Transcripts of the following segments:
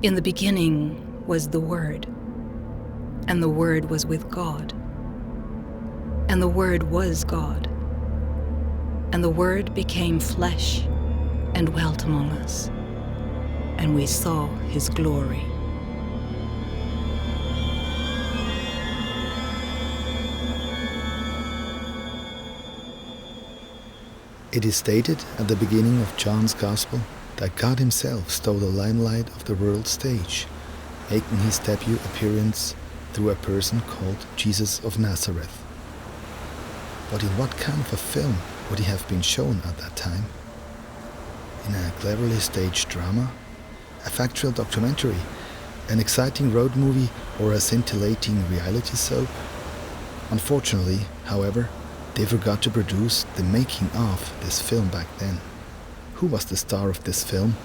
In the beginning was the Word, and the Word was with God, and the Word was God, and the Word became flesh and dwelt among us, and we saw his glory. It is stated at the beginning of John's Gospel that God himself stole the limelight of the world stage, making his debut appearance through a person called Jesus of Nazareth. But in what kind of a film would he have been shown at that time? In a cleverly staged drama, a factual documentary, an exciting road movie, or a scintillating reality soap? Unfortunately, however, they forgot to produce the making of this film back then. Who was the star of this film?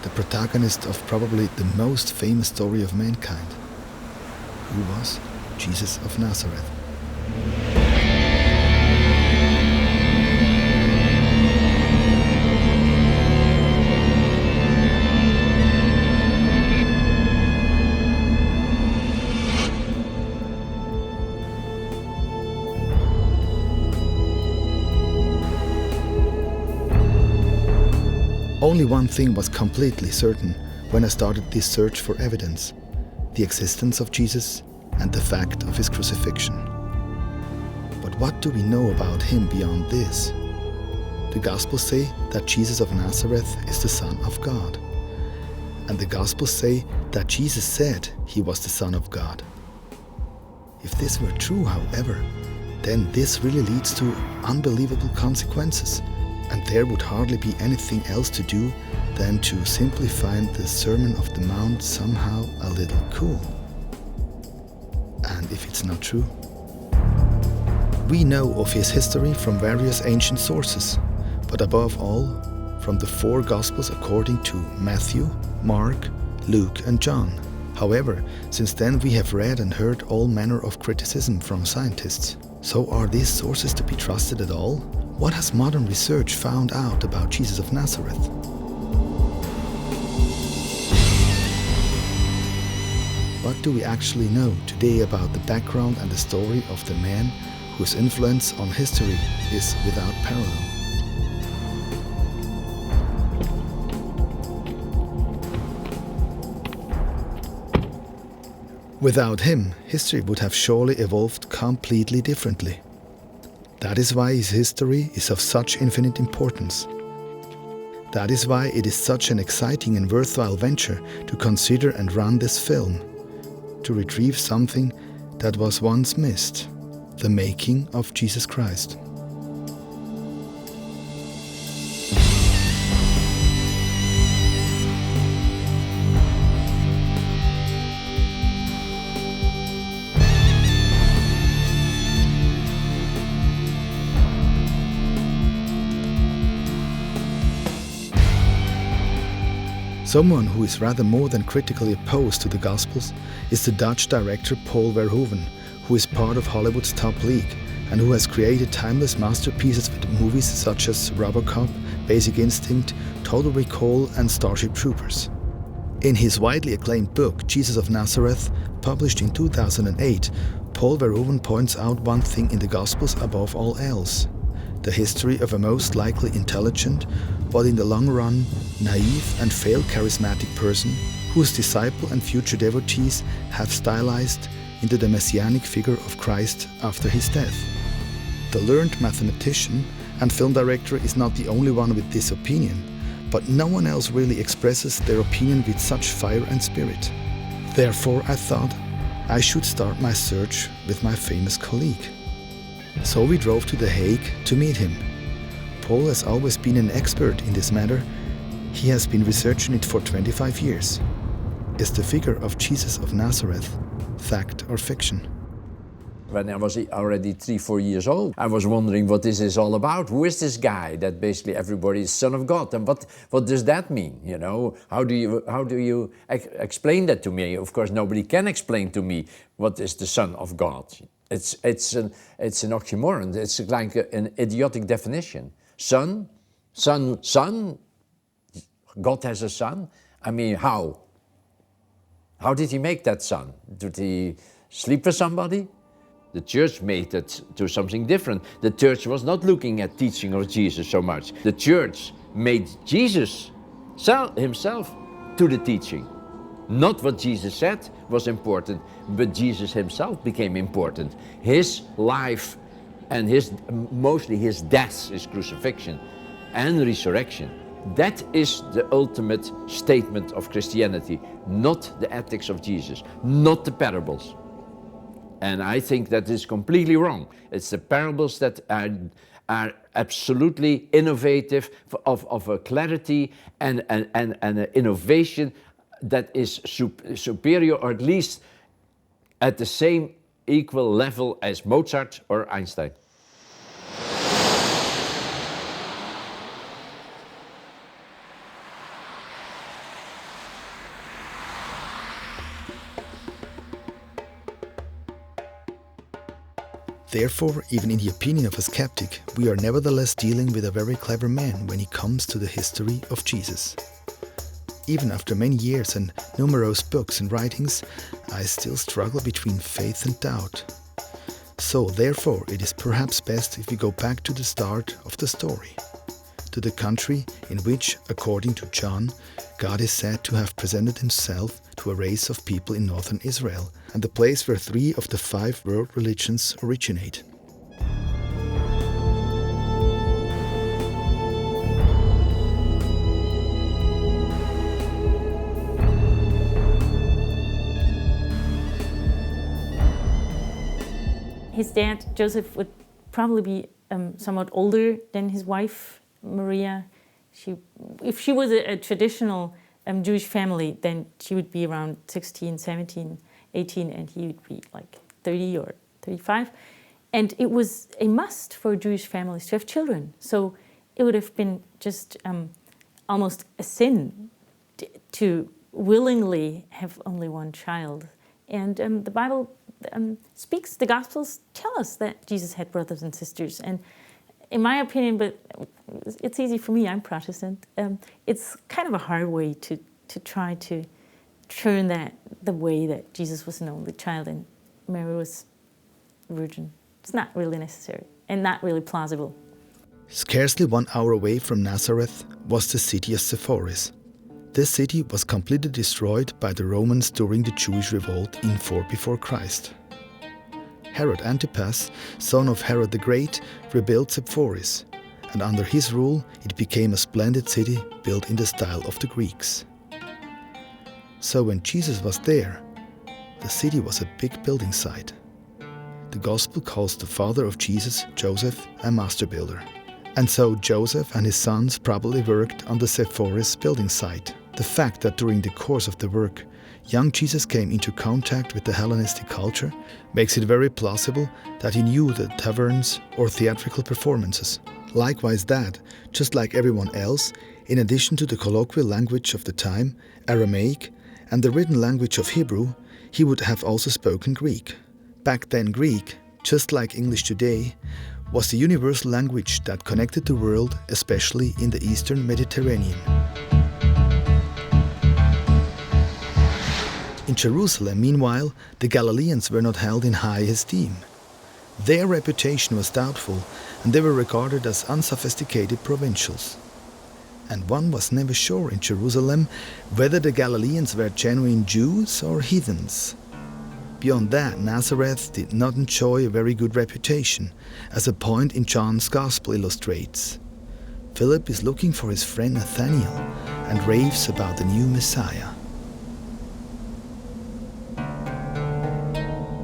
The protagonist of probably the most famous story of mankind. Who was Jesus of Nazareth? Only one thing was completely certain when I started this search for evidence: the existence of Jesus and the fact of his crucifixion. But what do we know about him beyond this? The Gospels say that Jesus of Nazareth is the Son of God. And the Gospels say that Jesus said he was the Son of God. If this were true, however, then this really leads to unbelievable consequences. And there would hardly be anything else to do than to simply find the Sermon of the Mount somehow a little cool. And if it's not true? We know of his history from various ancient sources, but above all, from the four Gospels according to Matthew, Mark, Luke, and John. However, since then we have read and heard all manner of criticism from scientists. So are these sources to be trusted at all? What has modern research found out about Jesus of Nazareth? What do we actually know today about the background and the story of the man whose influence on history is without parallel? Without him, history would have surely evolved completely differently. That is why his history is of such infinite importance. That is why it is such an exciting and worthwhile venture to consider and run this film, to retrieve something that was once missed, the making of Jesus Christ. Someone who is rather more than critically opposed to the Gospels is the Dutch director Paul Verhoeven, who is part of Hollywood's top league and who has created timeless masterpieces with movies such as RoboCop, Basic Instinct, Total Recall, and Starship Troopers. In his widely acclaimed book, Jesus of Nazareth, published in 2008, Paul Verhoeven points out one thing in the Gospels above all else: the history of a most likely intelligent, but in the long run, naive and failed charismatic person whose disciple and future devotees have stylized into the messianic figure of Christ after his death. The learned mathematician and film director is not the only one with this opinion, but no one else really expresses their opinion with such fire and spirit. Therefore, I thought I should start my search with my famous colleague. So we drove to The Hague to meet him. Paul has always been an expert in this matter. He has been researching it for 25 years. Is the figure of Jesus of Nazareth fact or fiction? When I was already 3-4 years old, I was wondering what this is all about. Who is this guy that basically everybody is Son of God? And what does that mean? You know, how do you explain that to me? Of course, nobody can explain to me what is the Son of God. It's an oxymoron. It's like an idiotic definition. Son, God has a son? I mean, how? How did he make that son? Did he sleep with somebody? The church made it to something different. The church was not looking at teaching of Jesus so much. The church made Jesus himself to the teaching. Not what Jesus said was important, but Jesus himself became important. His life and mostly his death, his crucifixion and resurrection. That is the ultimate statement of Christianity, not the ethics of Jesus, not the parables. And I think that is completely wrong. It's the parables that are absolutely innovative, of a clarity and an innovation that is superior, or at least at the same equal level as Mozart or Einstein. Therefore, even in the opinion of a skeptic, we are nevertheless dealing with a very clever man when it comes to the history of Jesus. Even after many years and numerous books and writings, I still struggle between faith and doubt. So, therefore, it is perhaps best if we go back to the start of the story, to the country in which, according to John, God is said to have presented himself to a race of people in northern Israel, and the place where 3 of the 5 world religions originate. His dad, Joseph, would probably be somewhat older than his wife, Maria. If she was a traditional Jewish family, then she would be around 16, 17, 18, and he would be like 30 or 35. And it was a must for Jewish families to have children. So it would have been just almost a sin to willingly have only one child. And the Bible speaks, the Gospels tell us that Jesus had brothers and sisters. And in my opinion, but it's easy for me, I'm Protestant, it's kind of a hard way to try to turn that the way that Jesus was an only child and Mary was virgin. It's not really necessary and not really plausible. Scarcely 1 hour away from Nazareth was the city of Sepphoris. This city was completely destroyed by the Romans during the Jewish revolt in 4 before Christ. Herod Antipas, son of Herod the Great, rebuilt Sepphoris, and under his rule it became a splendid city built in the style of the Greeks. So when Jesus was there, the city was a big building site. The Gospel calls the father of Jesus, Joseph, a master builder. And so Joseph and his sons probably worked on the Sepphoris building site. The fact that during the course of the work, young Jesus came into contact with the Hellenistic culture makes it very plausible that he knew the taverns or theatrical performances. Likewise that, just like everyone else, in addition to the colloquial language of the time, Aramaic, and the written language of Hebrew, he would have also spoken Greek. Back then Greek, just like English today, was the universal language that connected the world, especially in the Eastern Mediterranean. In Jerusalem, meanwhile, the Galileans were not held in high esteem. Their reputation was doubtful, and they were regarded as unsophisticated provincials. And one was never sure in Jerusalem whether the Galileans were genuine Jews or heathens. Beyond that, Nazareth did not enjoy a very good reputation, as a point in John's Gospel illustrates. Philip is looking for his friend Nathanael and raves about the new Messiah.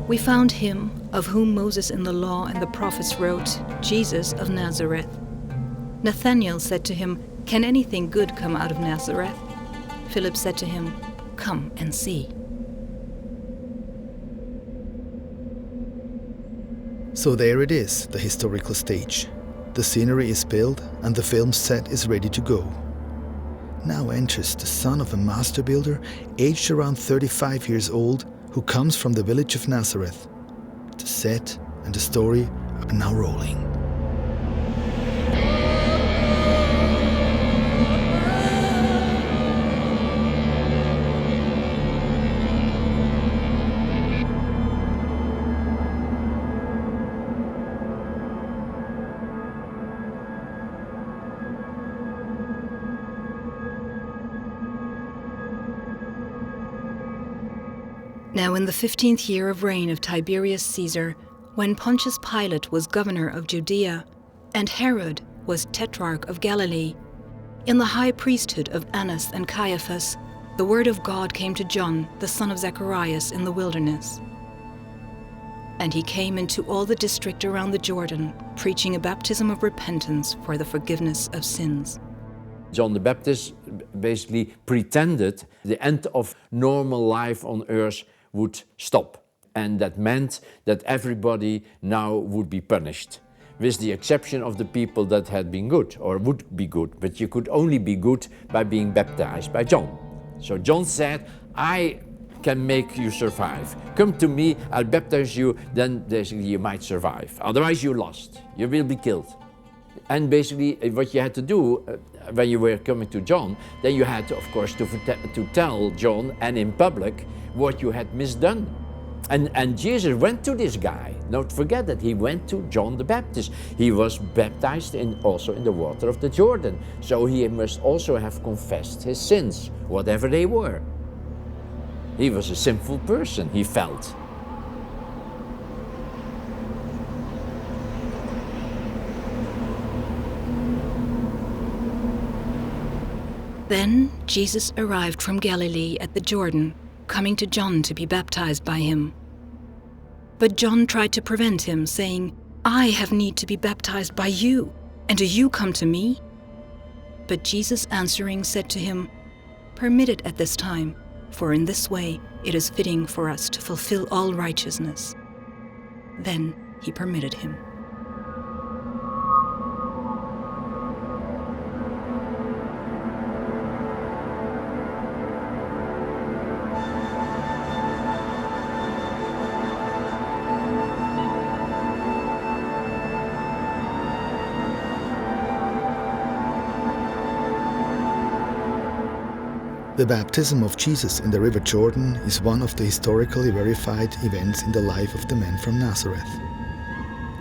We found him of whom Moses in the law and the prophets wrote, Jesus of Nazareth. Nathanael said to him, "Can anything good come out of Nazareth?" Philip said to him, "Come and see." So there it is, the historical stage. The scenery is built and the film set is ready to go. Now enters the son of a master builder, aged around 35 years old, who comes from the village of Nazareth. The set and the story are now rolling. Now in the 15th year of reign of Tiberius Caesar, when Pontius Pilate was governor of Judea, and Herod was tetrarch of Galilee, in the high priesthood of Annas and Caiaphas, the word of God came to John, the son of Zacharias, in the wilderness. And he came into all the district around the Jordan, preaching a baptism of repentance for the forgiveness of sins. John the Baptist basically pretended the end of normal life on earth would stop. And that meant that everybody now would be punished, with the exception of the people that had been good or would be good. But you could only be good by being baptized by John. So John said, I can make you survive. Come to me, I'll baptize you, then basically you might survive. Otherwise you're lost, you will be killed. And basically what you had to do when you were coming to John, then you had to, of course, to tell John and in public what you had misdone. And Jesus went to this guy. Don't forget that he went to John the Baptist. He was baptized also in the water of the Jordan. So he must also have confessed his sins, whatever they were. He was a sinful person, he felt. Then Jesus arrived from Galilee at the Jordan, coming to John to be baptized by him. But John tried to prevent him, saying, I have need to be baptized by you, and do you come to me? But Jesus answering said to him, Permit it at this time, for in this way it is fitting for us to fulfill all righteousness. Then he permitted him. The baptism of Jesus in the River Jordan is one of the historically verified events in the life of the man from Nazareth.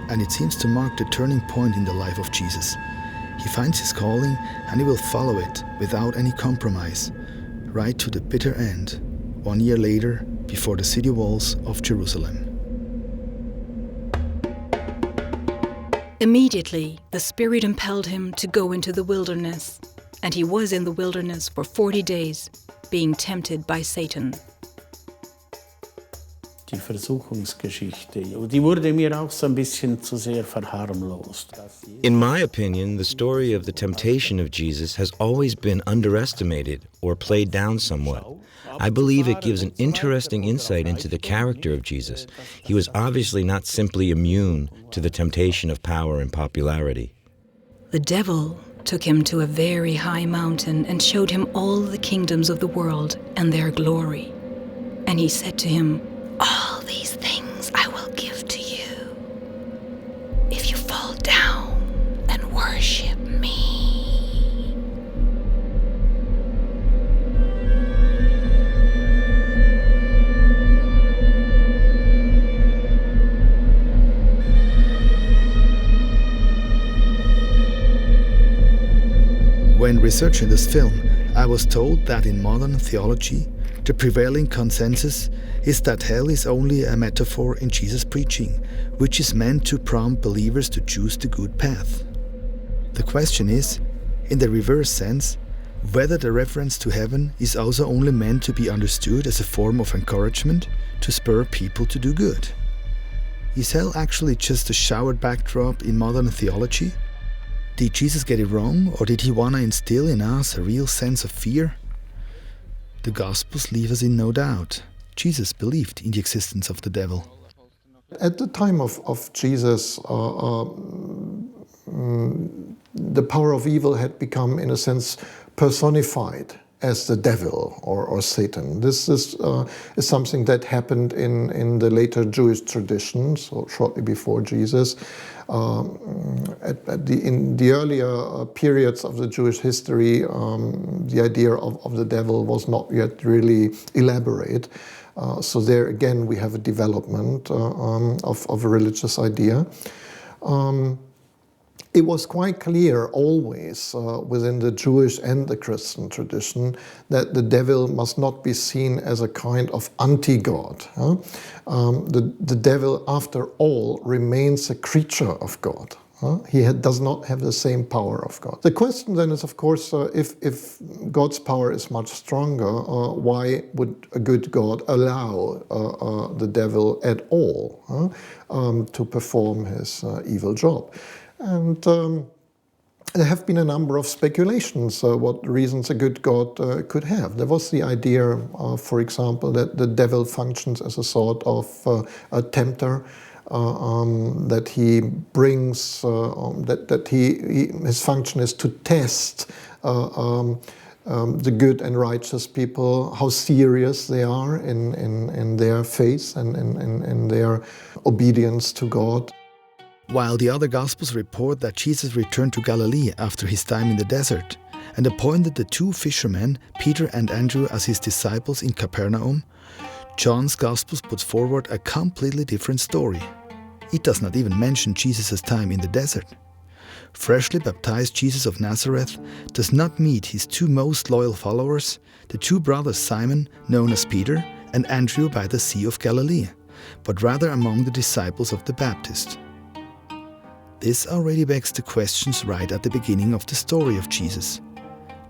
And it seems to mark the turning point in the life of Jesus. He finds his calling and he will follow it without any compromise, right to the bitter end, 1 year later, before the city walls of Jerusalem. Immediately, the Spirit impelled him to go into the wilderness, and he was in the wilderness for 40 days, being tempted by Satan. Die Versuchungsgeschichte, die wurde mir auch so ein bisschen zu sehr verharmlost. In my opinion, the story of the temptation of Jesus has always been underestimated or played down somewhat. I believe it gives an interesting insight into the character of Jesus. He was obviously not simply immune to the temptation of power and popularity. The devil took him to a very high mountain and showed him all the kingdoms of the world and their glory. And he said to him, All these things I will give to you, if you fall down and worship me. When researching this film, I was told that in modern theology, the prevailing consensus is that hell is only a metaphor in Jesus' preaching, which is meant to prompt believers to choose the good path. The question is, in the reverse sense, whether the reference to heaven is also only meant to be understood as a form of encouragement to spur people to do good. Is hell actually just a showered backdrop in modern theology? Did Jesus get it wrong, or did he want to instill in us a real sense of fear? The Gospels leave us in no doubt. Jesus believed in the existence of the devil. At the time of Jesus, the power of evil had become, in a sense, personified as the devil or Satan. This is something that happened in the later Jewish tradition, so shortly before Jesus. In the earlier periods of the Jewish history, the idea of the devil was not yet really elaborate. So there again we have a development of a religious idea. It was quite clear always within the Jewish and the Christian tradition that the devil must not be seen as a kind of anti-God. The devil, after all, remains a creature of God. He does not have the same power of God. The question then is, of course, if God's power is much stronger, why would a good God allow the devil at all to perform his evil job? And there have been a number of speculations what reasons a good God could have. There was the idea, for example, that the devil functions as a sort of a tempter, that he brings, his function is to test the good and righteous people, how serious they are in their faith and in their obedience to God. While the other Gospels report that Jesus returned to Galilee after his time in the desert and appointed the 2 fishermen, Peter and Andrew, as his disciples in Capernaum, John's Gospels puts forward a completely different story. It does not even mention Jesus' time in the desert. Freshly baptized Jesus of Nazareth does not meet his 2 most loyal followers, the 2 brothers Simon, known as Peter, and Andrew by the Sea of Galilee, but rather among the disciples of the Baptist. This already begs the questions right at the beginning of the story of Jesus.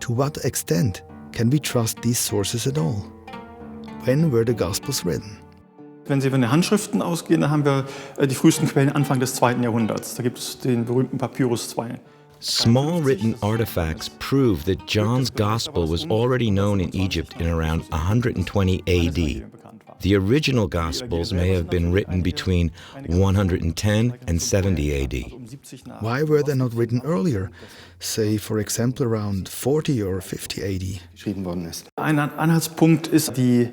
To what extent can we trust these sources at all? When were the Gospels written? Wenn Sie von den Handschriften ausgehen, dann haben wir die frühesten Quellen Anfang des 2. Jahrhunderts. Da gibt es den berühmten Papyrus 2. Small written artifacts prove that John's Gospel was already known in Egypt in around 120 AD. The original Gospels may have been written between 110 and 70 AD. Why were they not written earlier, say for example around 40 or 50 AD? Ein Anhaltspunkt ist die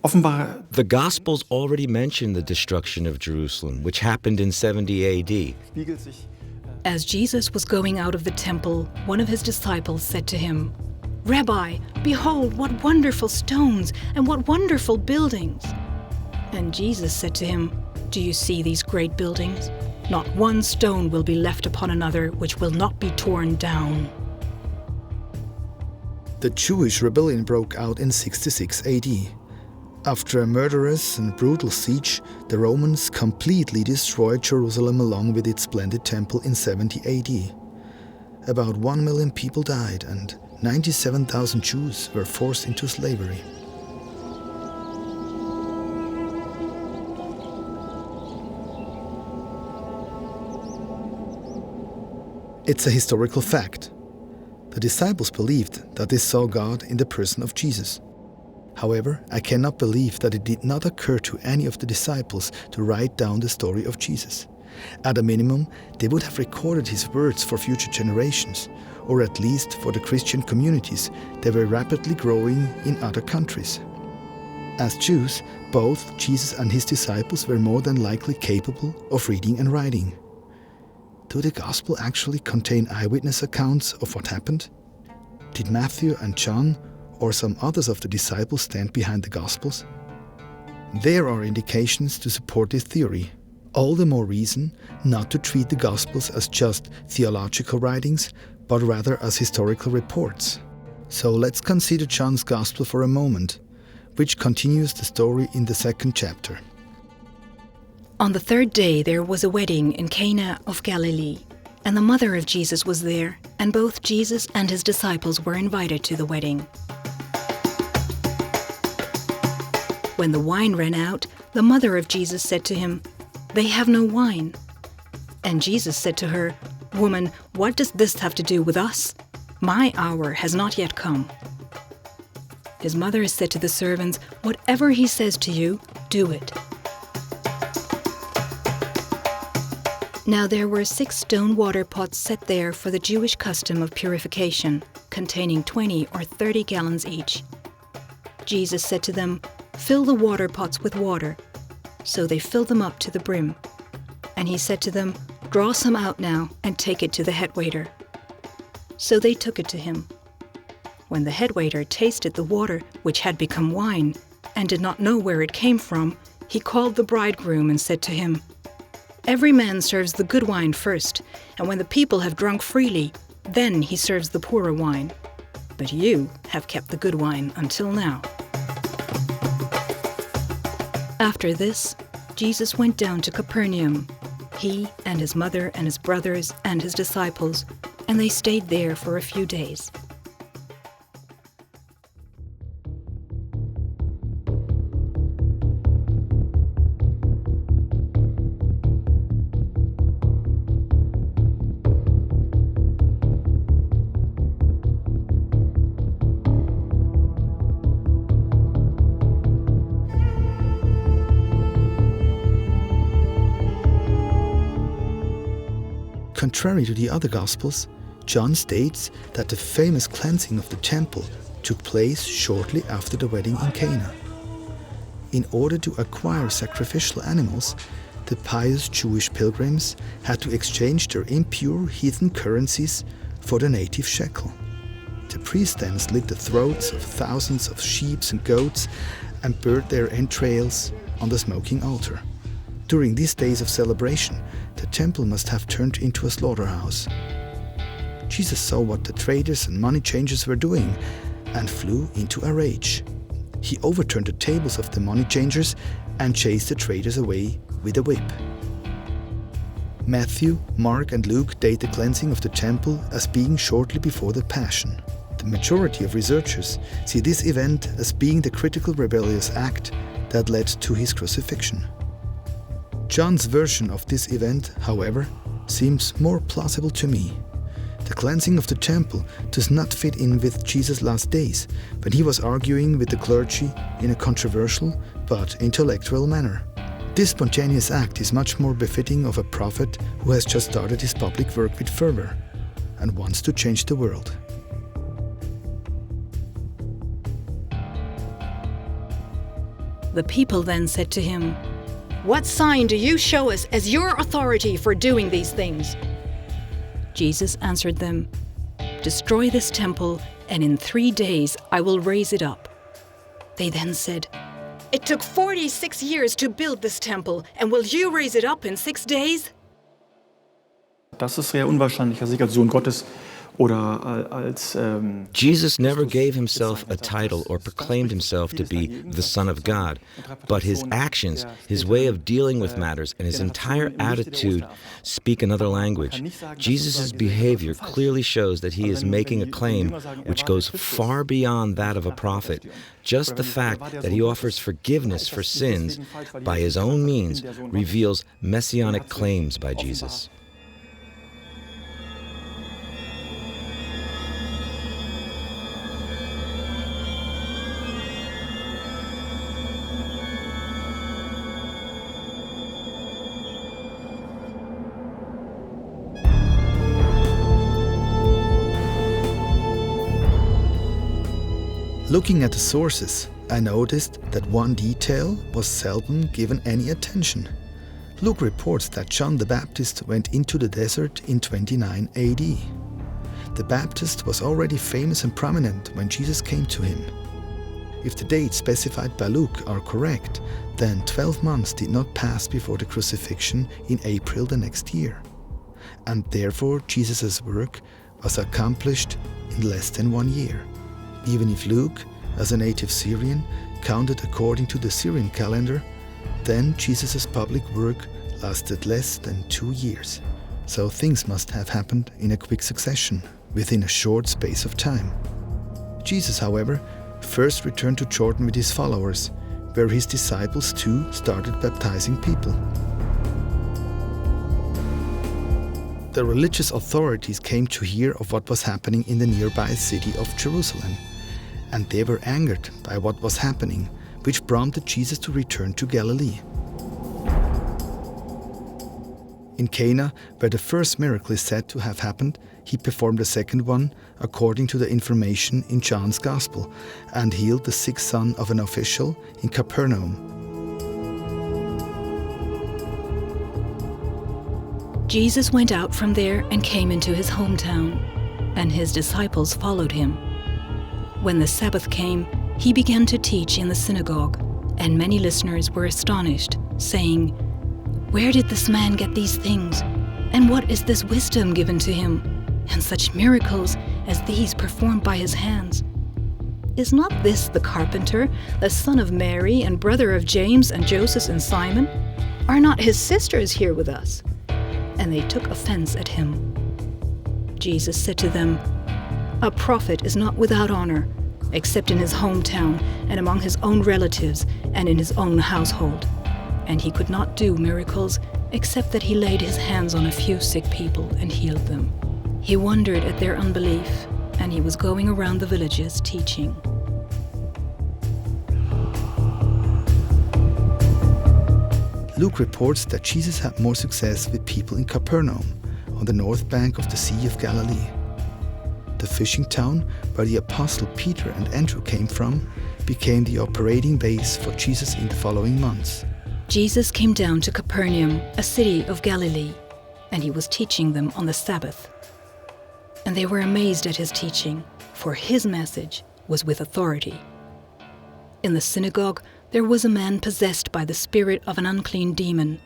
offenbare. The Gospels already mention the destruction of Jerusalem, which happened in 70 AD. As Jesus was going out of the temple, one of his disciples said to him, "Rabbi, behold, what wonderful stones and what wonderful buildings." And Jesus said to him, "Do you see these great buildings? Not one stone will be left upon another which will not be torn down." The Jewish rebellion broke out in 66 AD. After a murderous and brutal siege, the Romans completely destroyed Jerusalem along with its splendid temple in 70 AD. About 1 million people died and 97,000 Jews were forced into slavery. It's a historical fact. The disciples believed that they saw God in the person of Jesus. However, I cannot believe that it did not occur to any of the disciples to write down the story of Jesus. At a minimum, they would have recorded his words for future generations, or at least for the Christian communities that were rapidly growing in other countries. As Jews, both Jesus and his disciples were more than likely capable of reading and writing. Do the Gospel actually contain eyewitness accounts of what happened? Did Matthew and John or some others of the disciples stand behind the Gospels? There are indications to support this theory. All the more reason not to treat the Gospels as just theological writings, but rather as historical reports. So let's consider John's Gospel for a moment, which continues the story in the 2nd chapter. On the 3rd day there was a wedding in Cana of Galilee, and the mother of Jesus was there, and both Jesus and his disciples were invited to the wedding. When the wine ran out, the mother of Jesus said to him, "They have no wine." And Jesus said to her, "Woman, what does this have to do with us? My hour has not yet come." His mother said to the servants, "Whatever he says to you, do it." Now there were 6 stone water pots set there for the Jewish custom of purification, containing 20 or 30 gallons each. Jesus said to them, "Fill the water pots with water." So they filled them up to the brim. And he said to them, "Draw some out now and take it to the headwaiter." So they took it to him. When the headwaiter tasted the water, which had become wine, and did not know where it came from, he called the bridegroom and said to him, Every man serves the good wine first, and when the people have drunk freely, then he serves the poorer wine. But you have kept the good wine until now." After this, Jesus went down to Capernaum, he and his mother and his brothers and his disciples, and they stayed there for a few days. Contrary to the other Gospels, John states that the famous cleansing of the temple took place shortly after the wedding in Cana. In order to acquire sacrificial animals, the pious Jewish pilgrims had to exchange their impure heathen currencies for the native shekel. The priest then slit the throats of thousands of sheep and goats and burned their entrails on the smoking altar. During these days of celebration, the temple must have turned into a slaughterhouse. Jesus saw what the traders and money changers were doing and flew into a rage. He overturned the tables of the money changers and chased the traders away with a whip. Matthew, Mark, and Luke date the cleansing of the temple as being shortly before the Passion. The majority of researchers see this event as being the critical rebellious act that led to his crucifixion. John's version of this event, however, seems more plausible to me. The cleansing of the temple does not fit in with Jesus' last days, when he was arguing with the clergy in a controversial but intellectual manner. This spontaneous act is much more befitting of a prophet who has just started his public work with fervor and wants to change the world. The people then said to him, "What sign do you show us as your authority for doing these things?" Jesus answered them, "Destroy this temple, and in 3 days I will raise it up." They then said, "It took 46 years to build this temple, and will you raise it up in 6 days?" Das ist sehr unwahrscheinlich, dass ich als Sohn Gottes oder als Jesus never gave himself a title or proclaimed himself to be the Son of God, but his actions, his way of dealing with matters, and his entire attitude speak another language. Jesus' behavior clearly shows that he is making a claim which goes far beyond that of a prophet. Just the fact that he offers forgiveness for sins by his own means reveals messianic claims by Jesus. Looking at the sources, I noticed that one detail was seldom given any attention. Luke reports that John the Baptist went into the desert in 29 AD. The Baptist was already famous and prominent when Jesus came to him. If the dates specified by Luke are correct, then 12 months did not pass before the crucifixion in April the next year. And therefore Jesus' work was accomplished in less than 1 year. Even if Luke, as a native Syrian, counted according to the Syrian calendar, then Jesus' public work lasted less than 2 years. So things must have happened in a quick succession, within a short space of time. Jesus, however, first returned to Jordan with his followers, where his disciples too started baptizing people. The religious authorities came to hear of what was happening in the nearby city of Jerusalem, and they were angered by what was happening, which prompted Jesus to return to Galilee. In Cana, where the first miracle is said to have happened, he performed a second one according to the information in John's Gospel, and healed the sick son of an official in Capernaum. Jesus went out from there and came into his hometown, and his disciples followed him. When the Sabbath came, he began to teach in the synagogue, and many listeners were astonished, saying, Where did this man get these things? And what is this wisdom given to him? And such miracles as these performed by his hands? Is not this the carpenter, the son of Mary, and brother of James and Joseph and Simon? Are not his sisters here with us? And they took offense at him. Jesus said to them, A prophet is not without honor, except in his hometown and among his own relatives and in his own household. And he could not do miracles except that he laid his hands on a few sick people and healed them. He wondered at their unbelief, and he was going around the villages teaching. Luke reports that Jesus had more success with people in Capernaum, on the north bank of the Sea of Galilee. The fishing town where the apostle Peter and Andrew came from became the operating base for Jesus in the following months. Jesus came down to Capernaum, a city of Galilee, and he was teaching them on the Sabbath. And they were amazed at his teaching, for his message was with authority. In the synagogue, there was a man possessed by the spirit of an unclean demon,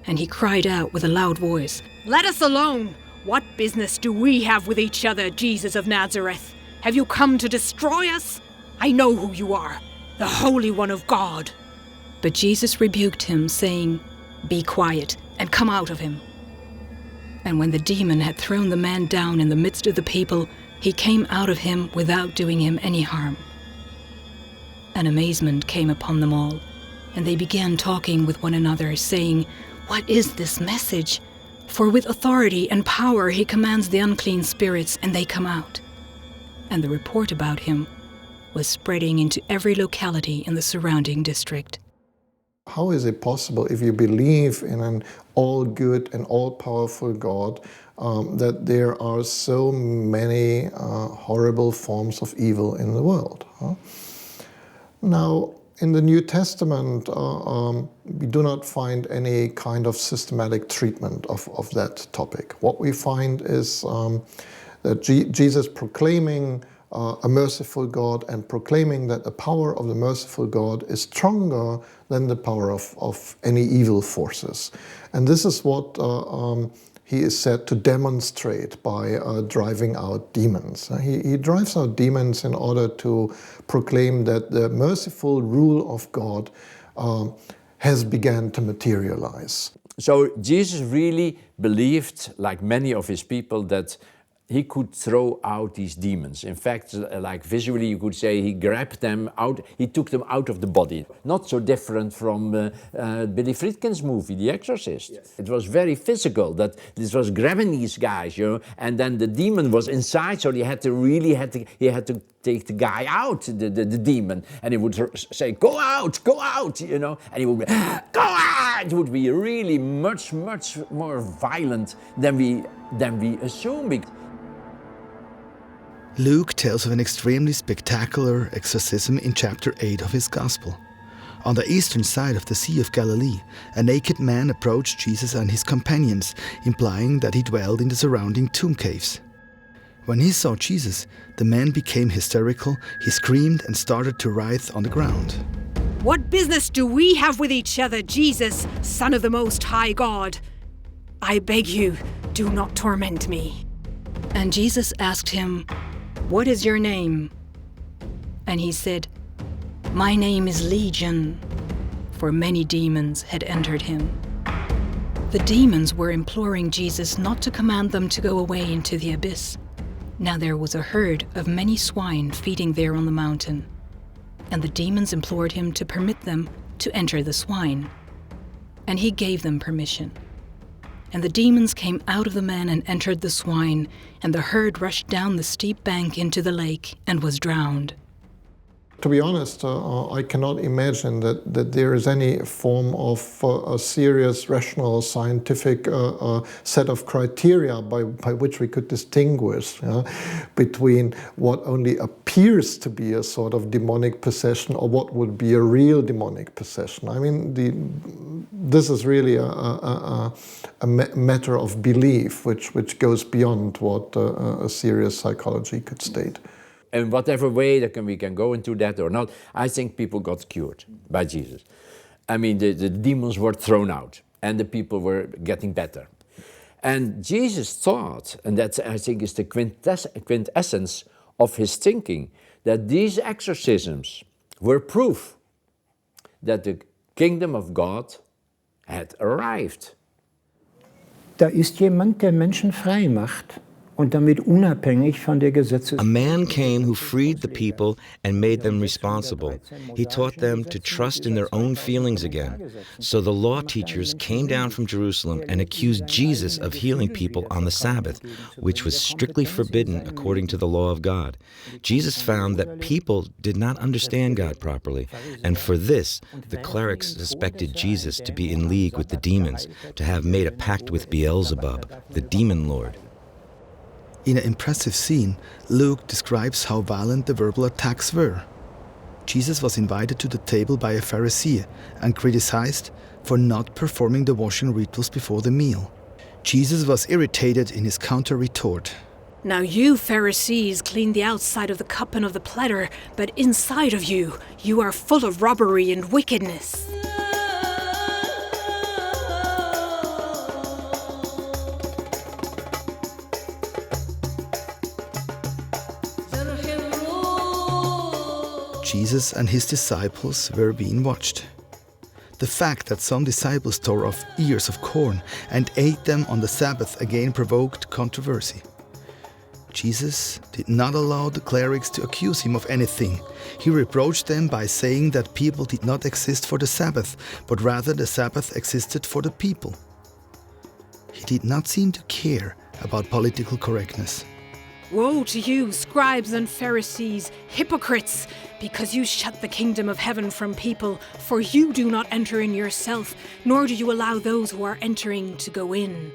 and he cried out with a loud voice, Let us alone! What business do we have with each other, Jesus of Nazareth? Have you come to destroy us? I know who you are, the Holy One of God. But Jesus rebuked him, saying, Be quiet, and come out of him. And when the demon had thrown the man down in the midst of the people, he came out of him without doing him any harm. An amazement came upon them all, and they began talking with one another, saying, What is this message? For with authority and power he commands the unclean spirits, and they come out. And the report about him was spreading into every locality in the surrounding district. How is it possible, if you believe in an all-good and all-powerful God, that there are so many horrible forms of evil in the world? Now, in the New Testament, we do not find any kind of systematic treatment of that topic. What we find is that Jesus proclaiming a merciful God and proclaiming that the power of the merciful God is stronger than the power of any evil forces. And this is what he is said to demonstrate by driving out demons. He drives out demons in order to proclaim that the merciful rule of God has begun to materialize. So Jesus really believed, like many of his people, that he could throw out these demons. In fact, like visually you could say he grabbed them out, he took them out of the body. Not so different from Billy Friedkin's movie, The Exorcist. Yes. It was very physical, that this was grabbing these guys, you know, and then the demon was inside, so he had to take the guy out, the demon, and he would say, go out, you know, and he would be, go out! It would be really much more violent than we assume. Luke tells of an extremely spectacular exorcism in chapter 8 of his Gospel. On the eastern side of the Sea of Galilee, a naked man approached Jesus and his companions, implying that he dwelled in the surrounding tomb caves. When he saw Jesus, the man became hysterical, he screamed and started to writhe on the ground. What business do we have with each other, Jesus, Son of the Most High God? I beg you, do not torment me. And Jesus asked him, What is your name? And he said, My name is Legion, for many demons had entered him. The demons were imploring Jesus not to command them to go away into the abyss. Now there was a herd of many swine feeding there on the mountain, and the demons implored him to permit them to enter the swine. And he gave them permission. And the demons came out of the man and entered the swine, and the herd rushed down the steep bank into the lake and was drowned. To be honest, I cannot imagine that there is any form of a serious, rational, scientific set of criteria by which we could distinguish between what only appears to be a sort of demonic possession or what would be a real demonic possession. I mean, this is really a matter of belief which goes beyond what a serious psychology could state. In whatever way we can go into that or not, I think people got cured by Jesus. I mean, the demons were thrown out. and the people were getting better. And Jesus thought, and that I think is the quintessence of his thinking, that these exorcisms were proof that the kingdom of God had arrived. Da ist jemand, der Menschen frei macht und damit unabhängig von der A man came who freed the people and made them responsible. He taught them to trust in their own feelings again. So the law teachers came down from Jerusalem and accused Jesus of healing people on the Sabbath, which was strictly forbidden according to the law of God. Jesus found that people did not understand God properly, and for this, the clerics suspected Jesus to be in league with the demons, to have made a pact with Beelzebub, the demon lord. In an impressive scene, Luke describes how violent the verbal attacks were. Jesus was invited to the table by a Pharisee and criticized for not performing the washing rituals before the meal. Jesus was irritated in his counter-retort. Now you Pharisees clean the outside of the cup and of the platter, but inside of you are full of robbery and wickedness. Jesus and his disciples were being watched. The fact that some disciples tore off ears of corn and ate them on the Sabbath again provoked controversy. Jesus did not allow the clerics to accuse him of anything. He reproached them by saying that people did not exist for the Sabbath, but rather the Sabbath existed for the people. He did not seem to care about political correctness. Woe to you, scribes and Pharisees, hypocrites, because you shut the kingdom of heaven from people, for you do not enter in yourself, nor do you allow those who are entering to go in.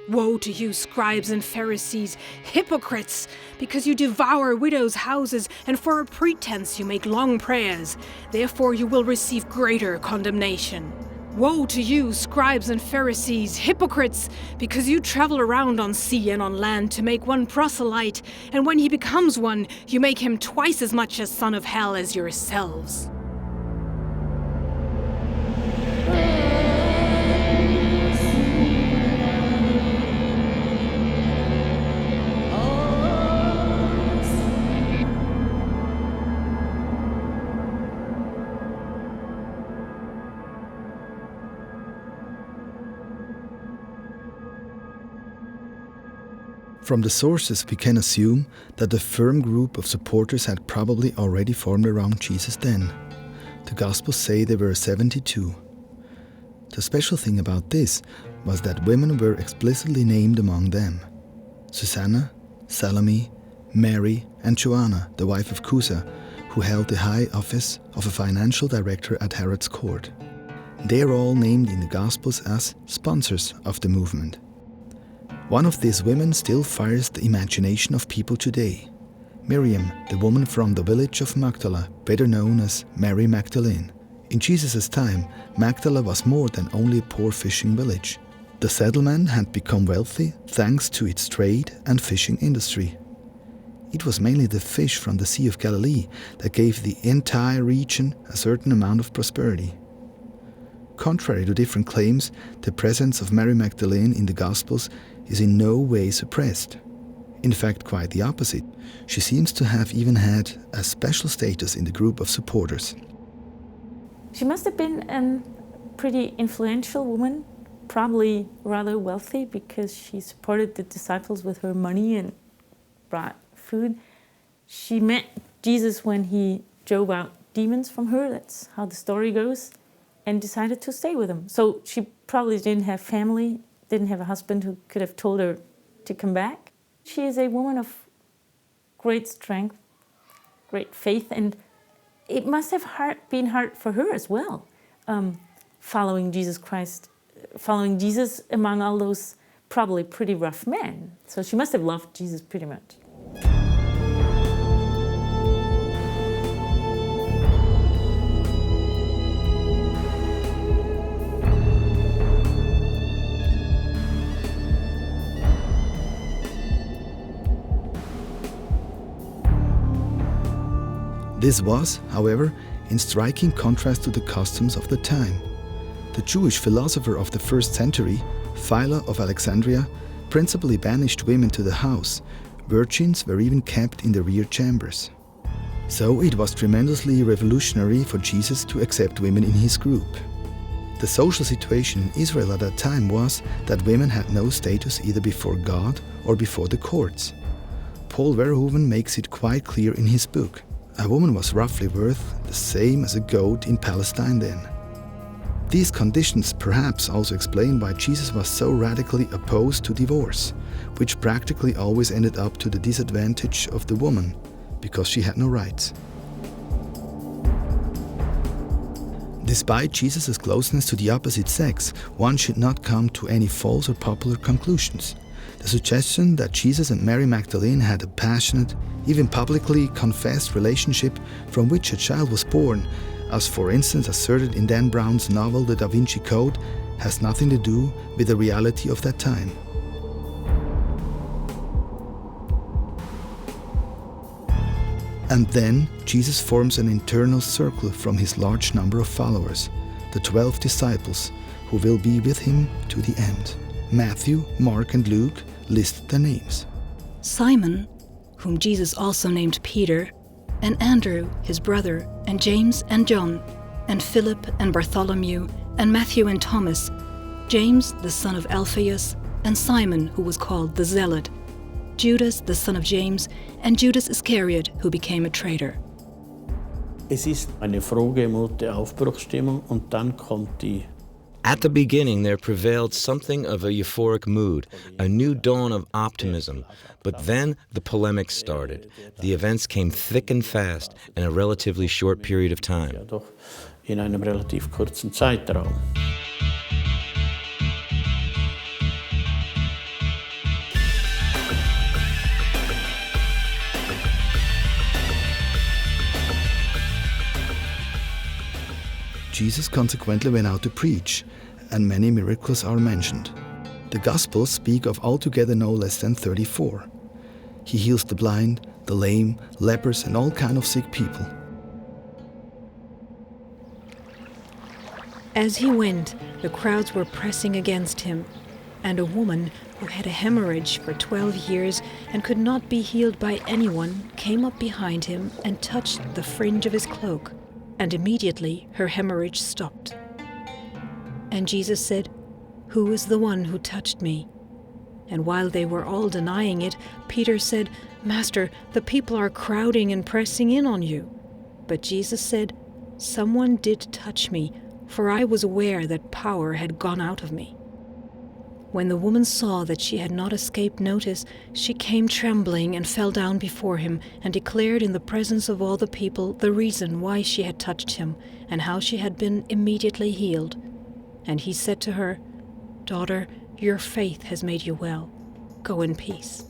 Woe to you, scribes and Pharisees, hypocrites, because you devour widows' houses, and for a pretense you make long prayers. Therefore you will receive greater condemnation. Woe to you, scribes and Pharisees, hypocrites, because you travel around on sea and on land to make one proselyte, and when he becomes one, you make him twice as much a son of hell as yourselves. From the sources, we can assume that a firm group of supporters had probably already formed around Jesus then. The Gospels say there were 72. The special thing about this was that women were explicitly named among them. Susanna, Salome, Mary, and Joanna, the wife of Chuza, who held the high office of a financial director at Herod's court. They are all named in the Gospels as sponsors of the movement. One of these women still fires the imagination of people today. Miriam, the woman from the village of Magdala, better known as Mary Magdalene. In Jesus' time, Magdala was more than only a poor fishing village. The settlement had become wealthy thanks to its trade and fishing industry. It was mainly the fish from the Sea of Galilee that gave the entire region a certain amount of prosperity. Contrary to different claims, the presence of Mary Magdalene in the Gospels is in no way suppressed. In fact, quite the opposite. She seems to have even had a special status in the group of supporters. She must have been a pretty influential woman, probably rather wealthy because she supported the disciples with her money and brought food. She met Jesus when he drove out demons from her, that's how the story goes, and decided to stay with him. So she probably didn't have family, didn't have a husband who could have told her to come back. She is a woman of great strength, great faith, and it must have been hard for her as well, following Jesus Christ, following Jesus among all those probably pretty rough men. So she must have loved Jesus pretty much. This was, however, in striking contrast to the customs of the time. The Jewish philosopher of the 1st century, Philo of Alexandria, principally banished women to the house. Virgins were even kept in the rear chambers. So it was tremendously revolutionary for Jesus to accept women in his group. The social situation in Israel at that time was that women had no status either before God or before the courts. Paul Verhoeven makes it quite clear in his book. A woman was roughly worth the same as a goat in Palestine then. These conditions perhaps also explain why Jesus was so radically opposed to divorce, which practically always ended up to the disadvantage of the woman, because she had no rights. Despite Jesus' closeness to the opposite sex, one should not come to any false or popular conclusions. The suggestion that Jesus and Mary Magdalene had a passionate, even publicly confessed relationship from which a child was born, as for instance asserted in Dan Brown's novel The Da Vinci Code, has nothing to do with the reality of that time. And then Jesus forms an internal circle from his large number of followers, the 12 disciples, who will be with him to the end. Matthew, Mark, and Luke list their names. Simon, whom Jesus also named Peter, and Andrew, his brother, and James and John, and Philip and Bartholomew, and Matthew and Thomas, James the son of Alphaeus, and Simon, who was called the Zealot, Judas the son of James, and Judas Iscariot, who became a traitor. Es ist eine frohgemutige Aufbruchsstimmung und dann kommt die. At the beginning, there prevailed something of a euphoric mood, a new dawn of optimism. But then the polemics started. The events came thick and fast in a relatively short period of time. Doch in einem relativ kurzen Zeitraum. Jesus consequently went out to preach, and many miracles are mentioned. The Gospels speak of altogether no less than 34. He heals the blind, the lame, lepers, and all kinds of sick people. As he went, the crowds were pressing against him, and a woman who had a hemorrhage for 12 years and could not be healed by anyone came up behind him and touched the fringe of his cloak, and immediately her hemorrhage stopped. And Jesus said, "Who is the one who touched me?" And while they were all denying it, Peter said, "Master, the people are crowding and pressing in on you." But Jesus said, "Someone did touch me, for I was aware that power had gone out of me." When the woman saw that she had not escaped notice, she came trembling and fell down before him and declared in the presence of all the people the reason why she had touched him and how she had been immediately healed. And he said to her, "Daughter, your faith has made you well. Go in peace."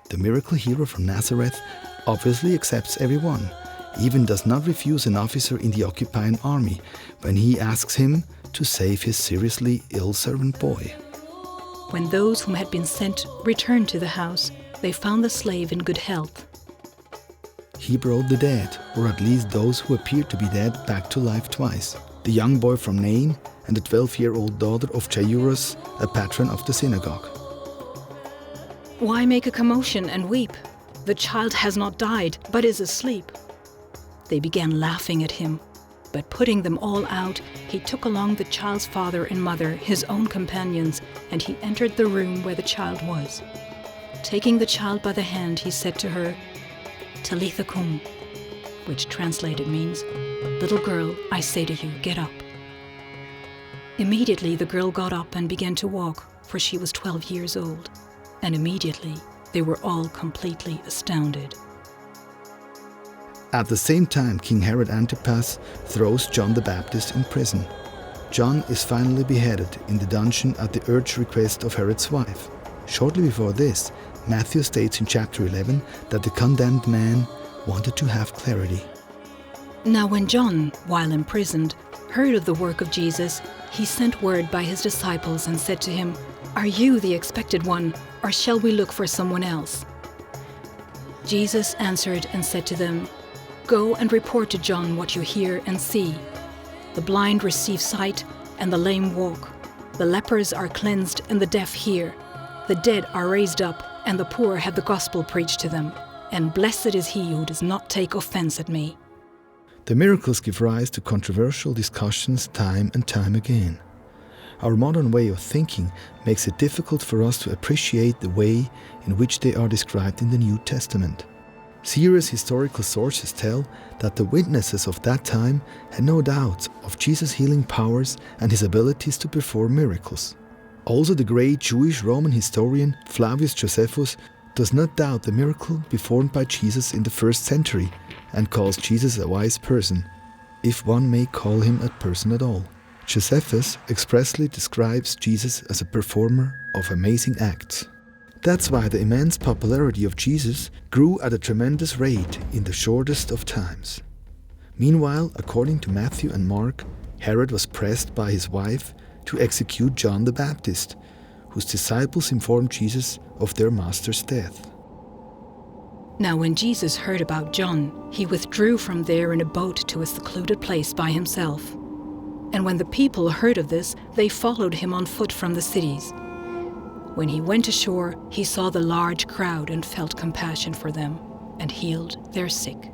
The miracle hero from Nazareth obviously accepts everyone, even does not refuse an officer in the occupying army when he asks him to save his seriously ill servant boy. When those whom had been sent returned to the house, they found the slave in good health. He brought the dead, or at least those who appeared to be dead, back to life twice. The young boy from Nain and the 12-year-old daughter of Jairus, a patron of the synagogue. "Why make a commotion and weep? The child has not died, but is asleep." They began laughing at him. But putting them all out, he took along the child's father and mother, his own companions, and he entered the room where the child was. Taking the child by the hand, he said to her, "Talitha kum," which translated means, "Little girl, I say to you, get up." Immediately the girl got up and began to walk, for she was 12 years old. And immediately they were all completely astounded. At the same time, King Herod Antipas throws John the Baptist in prison. John is finally beheaded in the dungeon at the urged request of Herod's wife. Shortly before this, Matthew states in chapter 11 that the condemned man wanted to have clarity. Now when John, while imprisoned, heard of the work of Jesus, he sent word by his disciples and said to him, "Are you the expected one, or shall we look for someone else?" Jesus answered and said to them, "Go and report to John what you hear and see. The blind receive sight, and the lame walk. The lepers are cleansed, and the deaf hear. The dead are raised up, and the poor have the gospel preached to them. And blessed is he who does not take offense at me. The miracles give rise to controversial discussions time and time again. Our modern way of thinking makes it difficult for us to appreciate the way in which they are described in the New Testament. Serious historical sources tell that the witnesses of that time had no doubt of Jesus' healing powers and his abilities to perform miracles. Also, the great Jewish Roman historian Flavius Josephus does not doubt the miracle performed by Jesus in the 1st century and calls Jesus a wise person, if one may call him a person at all. Josephus expressly describes Jesus as a performer of amazing acts. That's why the immense popularity of Jesus grew at a tremendous rate in the shortest of times. Meanwhile, according to Matthew and Mark, Herod was pressed by his wife to execute John the Baptist, whose disciples informed Jesus of their master's death. Now when Jesus heard about John, he withdrew from there in a boat to a secluded place by himself. And when the people heard of this, they followed him on foot from the cities. When he went ashore, he saw the large crowd and felt compassion for them, and healed their sick.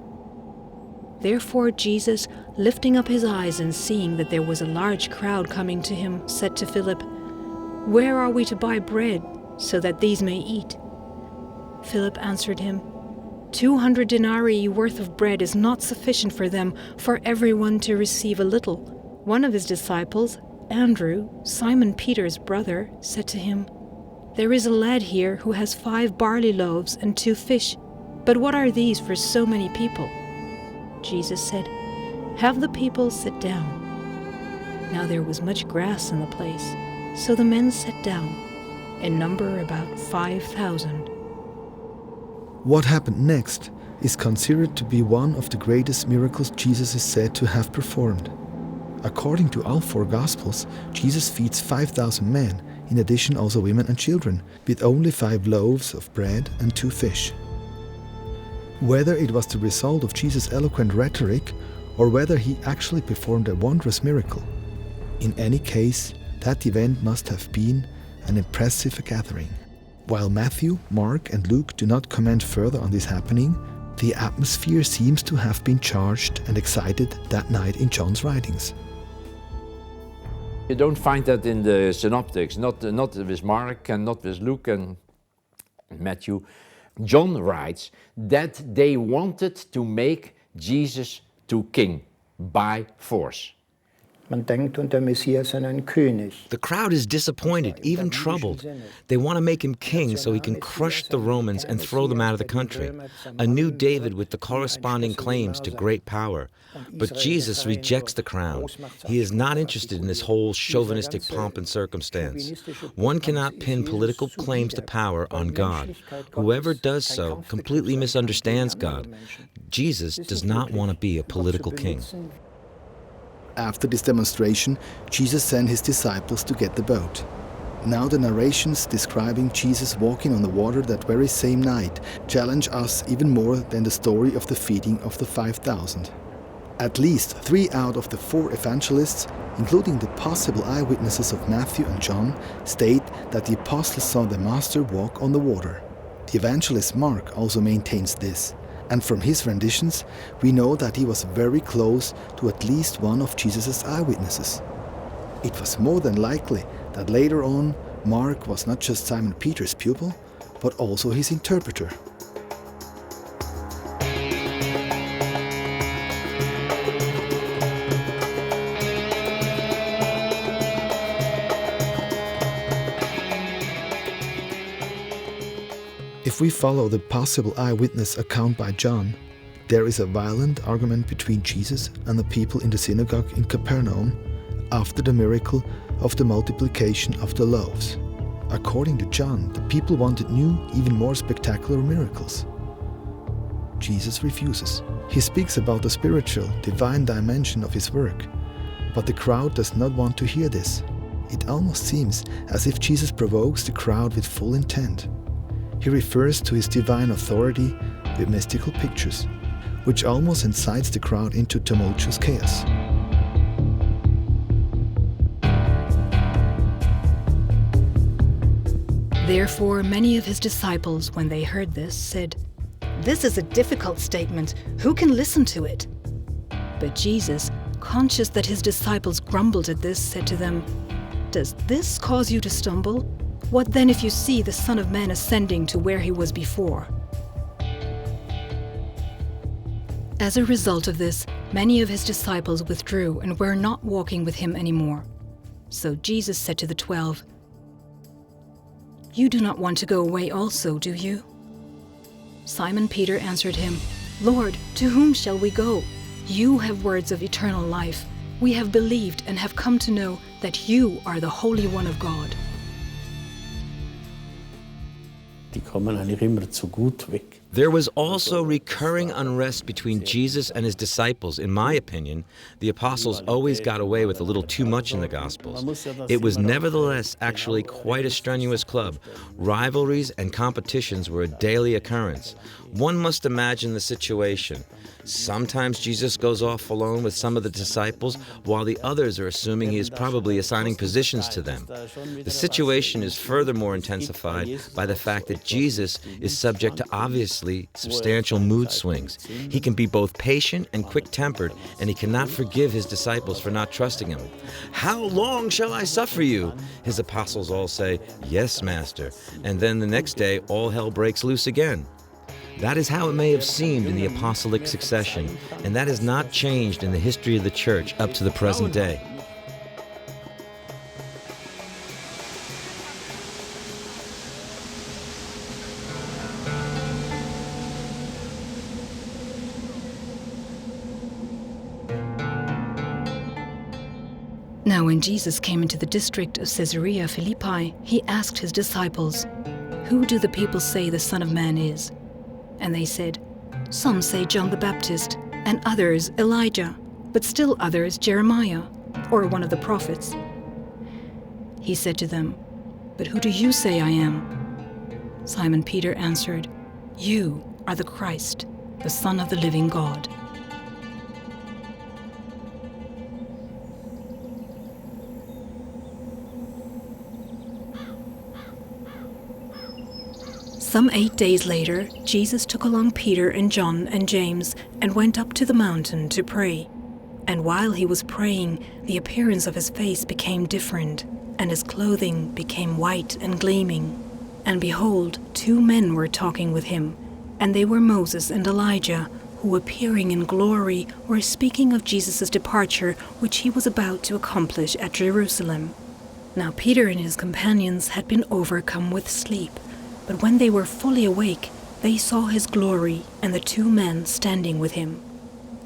Therefore Jesus, lifting up his eyes and seeing that there was a large crowd coming to him, said to Philip, "Where are we to buy bread, so that these may eat?" Philip answered him, 200 denarii worth of bread is not sufficient for them, for everyone to receive a little. One of his disciples, Andrew, Simon Peter's brother, said to him, "There is a lad here who has 5 barley loaves and 2 fish, but what are these for so many people?" Jesus said, "Have the people sit down." Now there was much grass in the place, so the men sat down, in number about 5,000. What happened next is considered to be one of the greatest miracles Jesus is said to have performed. According to all 4 Gospels, Jesus feeds 5,000 men, in addition also women and children, with only 5 loaves of bread and 2 fish. Whether it was the result of Jesus' eloquent rhetoric or whether he actually performed a wondrous miracle, in any case, that event must have been an impressive gathering. While Matthew, Mark and Luke do not comment further on this happening, the atmosphere seems to have been charged and excited that night in John's writings. You don't find that in the synoptics, not with Mark and not with Luke and Matthew. John writes that they wanted to make Jesus to king by force. Man denkt unter Messias an einen König. The crowd is disappointed, even troubled. They want to make him king so he can crush the Romans and throw them out of the country. A new David with the corresponding claims to great power. But Jesus rejects the crown. He is not interested in this whole chauvinistic pomp and circumstance. One cannot pin political claims to power on God. Whoever does so completely misunderstands God. Jesus does not want to be a political king. After this demonstration, Jesus sent his disciples to get the boat. Now the narrations describing Jesus walking on the water that very same night challenge us even more than the story of the feeding of the 5,000. At least 3 out of the 4 evangelists, including the possible eyewitnesses of Matthew and John, state that the apostles saw the Master walk on the water. The evangelist Mark also maintains this. And from his renditions, we know that he was very close to at least one of Jesus' eyewitnesses. It was more than likely that later on, Mark was not just Simon Peter's pupil, but also his interpreter. If we follow the possible eyewitness account by John, there is a violent argument between Jesus and the people in the synagogue in Capernaum after the miracle of the multiplication of the loaves. According to John, the people wanted new, even more spectacular miracles. Jesus refuses. He speaks about the spiritual, divine dimension of his work, but the crowd does not want to hear this. It almost seems as if Jesus provokes the crowd with full intent. He refers to his divine authority with mystical pictures, which almost incites the crowd into tumultuous chaos. Therefore, many of his disciples, when they heard this, said, "This is a difficult statement. Who can listen to it?" But Jesus, conscious that his disciples grumbled at this, said to them, "Does this cause you to stumble? What then if you see the Son of Man ascending to where he was before?" As a result of this, many of his disciples withdrew and were not walking with him anymore. So Jesus said to the 12, "You do not want to go away also, do you?" Simon Peter answered him, "Lord, to whom shall we go? You have words of eternal life. We have believed and have come to know that you are the Holy One of God." Die kommen eigentlich immer zu gut weg. There was also recurring unrest between Jesus and his disciples. In my opinion, the apostles always got away with a little too much in the Gospels. It was nevertheless actually quite a strenuous club. Rivalries and competitions were a daily occurrence. One must imagine the situation. Sometimes Jesus goes off alone with some of the disciples, while the others are assuming he is probably assigning positions to them. The situation is furthermore intensified by the fact that Jesus is subject to obviously substantial mood swings. He can be both patient and quick-tempered, and he cannot forgive his disciples for not trusting him. "How long shall I suffer you?" His apostles all say, "Yes, Master," and then the next day all hell breaks loose again. That is how it may have seemed in the apostolic succession, and that has not changed in the history of the church up to the present day. Now when Jesus came into the district of Caesarea Philippi, he asked his disciples, "Who do the people say the Son of Man is?" And they said, "Some say John the Baptist, and others Elijah, but still others Jeremiah, or one of the prophets." He said to them, "But who do you say I am?" Simon Peter answered, "You are the Christ, the Son of the living God." Some 8 days later, Jesus took along Peter and John and James and went up to the mountain to pray. And while he was praying, the appearance of his face became different, and his clothing became white and gleaming. And behold, 2 men were talking with him, and they were Moses and Elijah, who appearing in glory were speaking of Jesus' departure, which he was about to accomplish at Jerusalem. Now Peter and his companions had been overcome with sleep. But when they were fully awake, they saw his glory and the 2 men standing with him.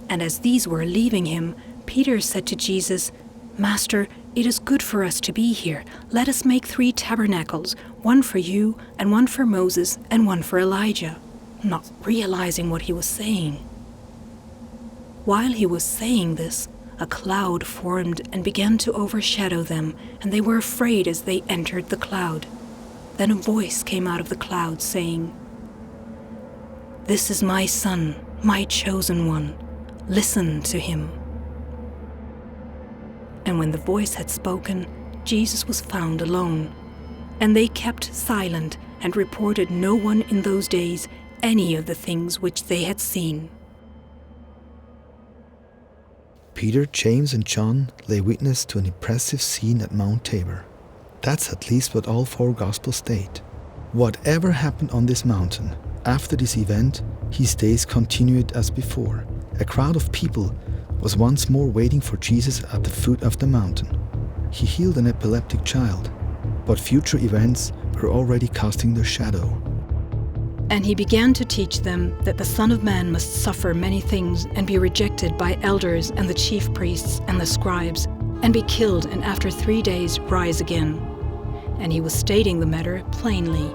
And as these were leaving him, Peter said to Jesus, "Master, it is good for us to be here. Let us make 3 tabernacles, one for you, and one for Moses, and one for Elijah," not realizing what he was saying. While he was saying this, a cloud formed and began to overshadow them, and they were afraid as they entered the cloud. Then a voice came out of the cloud saying, "This is my Son, my chosen one. Listen to him." And when the voice had spoken, Jesus was found alone. And they kept silent and reported no one in those days any of the things which they had seen. Peter, James, and John lay witness to an impressive scene at Mount Tabor. That's at least what all 4 Gospels state. Whatever happened on this mountain, after this event, his days continued as before. A crowd of people was once more waiting for Jesus at the foot of the mountain. He healed an epileptic child, but future events were already casting their shadow. And he began to teach them that the Son of Man must suffer many things and be rejected by elders and the chief priests and the scribes, and be killed, and after 3 days rise again. And he was stating the matter plainly.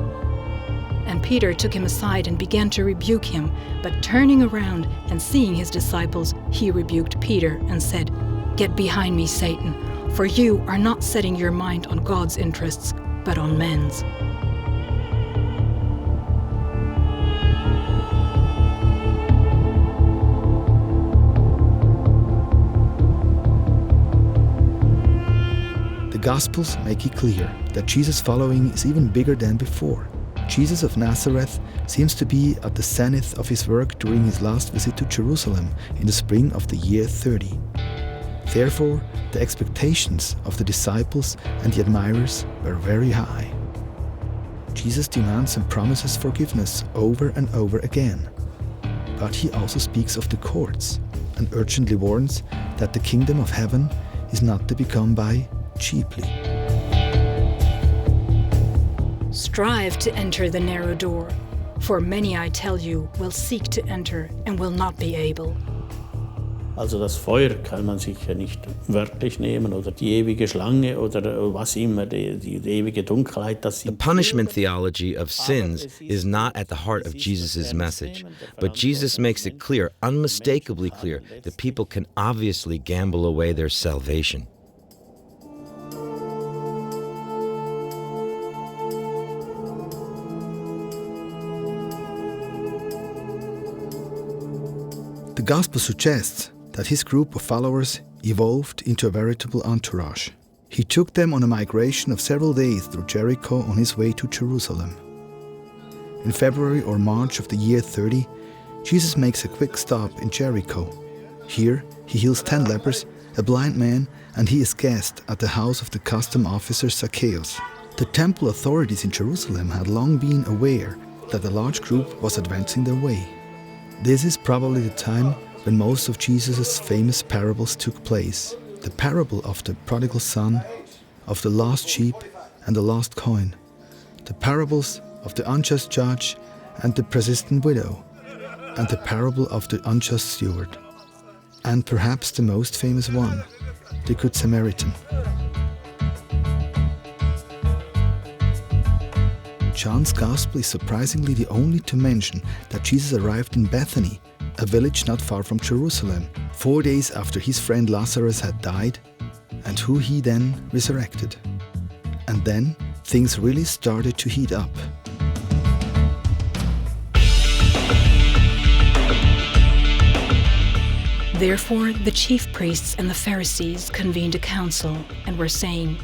And Peter took him aside and began to rebuke him, but turning around and seeing his disciples, he rebuked Peter and said, "Get behind me, Satan, for you are not setting your mind on God's interests, but on men's." The Gospels make it clear that Jesus' following is even bigger than before. Jesus of Nazareth seems to be at the zenith of his work during his last visit to Jerusalem in the spring of the year 30. Therefore, the expectations of the disciples and the admirers were very high. Jesus demands and promises forgiveness over and over again. But he also speaks of the courts and urgently warns that the kingdom of heaven is not to be come by cheaply. Strive to enter the narrow door, for many, I tell you, will seek to enter and will not be able. Also das Feuer kann man sicher nicht wörtlich nehmen oder die ewige Schlange oder was immer, die ewige Dunkelheit. The punishment theology of sins is not at the heart of Jesus' message, but Jesus makes it clear, unmistakably clear, that people can obviously gamble away their salvation. The Gospel suggests that his group of followers evolved into a veritable entourage. He took them on a migration of several days through Jericho on his way to Jerusalem. In February or March of the year 30, Jesus makes a quick stop in Jericho. Here, he heals 10 lepers, a blind man, and he is guest at the house of the custom officer Zacchaeus. The temple authorities in Jerusalem had long been aware that a large group was advancing their way. This is probably the time when most of Jesus' famous parables took place. The parable of the prodigal son, of the lost sheep and the lost coin. The parables of the unjust judge and the persistent widow. And the parable of the unjust steward. And perhaps the most famous one, the Good Samaritan. John's Gospel is surprisingly the only to mention that Jesus arrived in Bethany, a village not far from Jerusalem, 4 days after his friend Lazarus had died, and who he then resurrected. And then things really started to heat up. Therefore the chief priests and the Pharisees convened a council and were saying,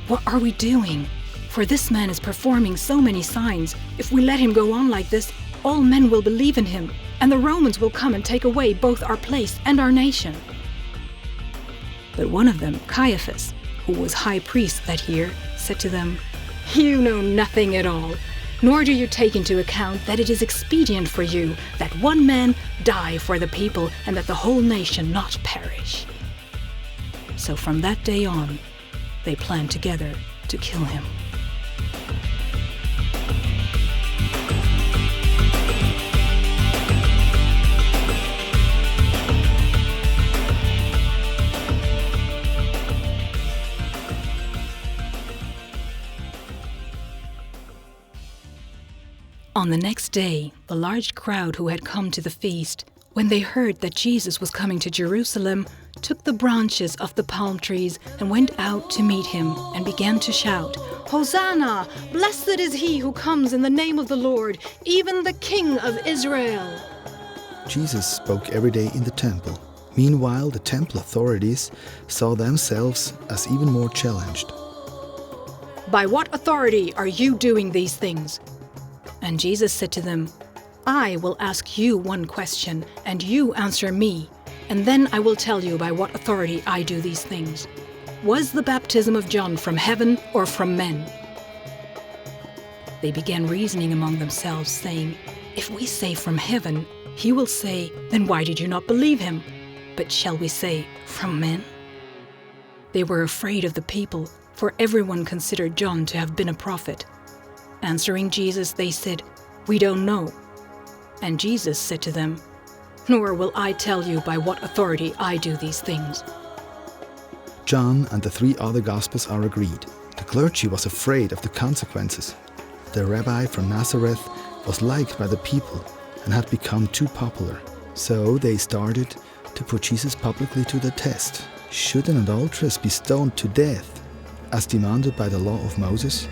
"What are we doing? For this man is performing so many signs. If we let him go on like this, all men will believe in him, and the Romans will come and take away both our place and our nation." But one of them, Caiaphas, who was high priest that year, said to them, "You know nothing at all, nor do you take into account that it is expedient for you that one man die for the people and that the whole nation not perish." So from that day on, they planned together to kill him. On the next day, the large crowd who had come to the feast, when they heard that Jesus was coming to Jerusalem, took the branches of the palm trees and went out to meet him and began to shout, "Hosanna! Blessed is he who comes in the name of the Lord, even the King of Israel!" Jesus spoke every day in the temple. Meanwhile, the temple authorities saw themselves as even more challenged. "By what authority are you doing these things?" And Jesus said to them, "I will ask you one question, and you answer me, and then I will tell you by what authority I do these things. Was the baptism of John from heaven or from men?" They began reasoning among themselves, saying, "If we say from heaven, he will say, 'Then why did you not believe him?' But shall we say, 'From men?'" They were afraid of the people, for everyone considered John to have been a prophet. Answering Jesus, they said, "We don't know." And Jesus said to them, "Nor will I tell you by what authority I do these things." John and the 3 other Gospels are agreed. The clergy was afraid of the consequences. The rabbi from Nazareth was liked by the people and had become too popular. So they started to put Jesus publicly to the test. Should an adulteress be stoned to death, as demanded by the law of Moses?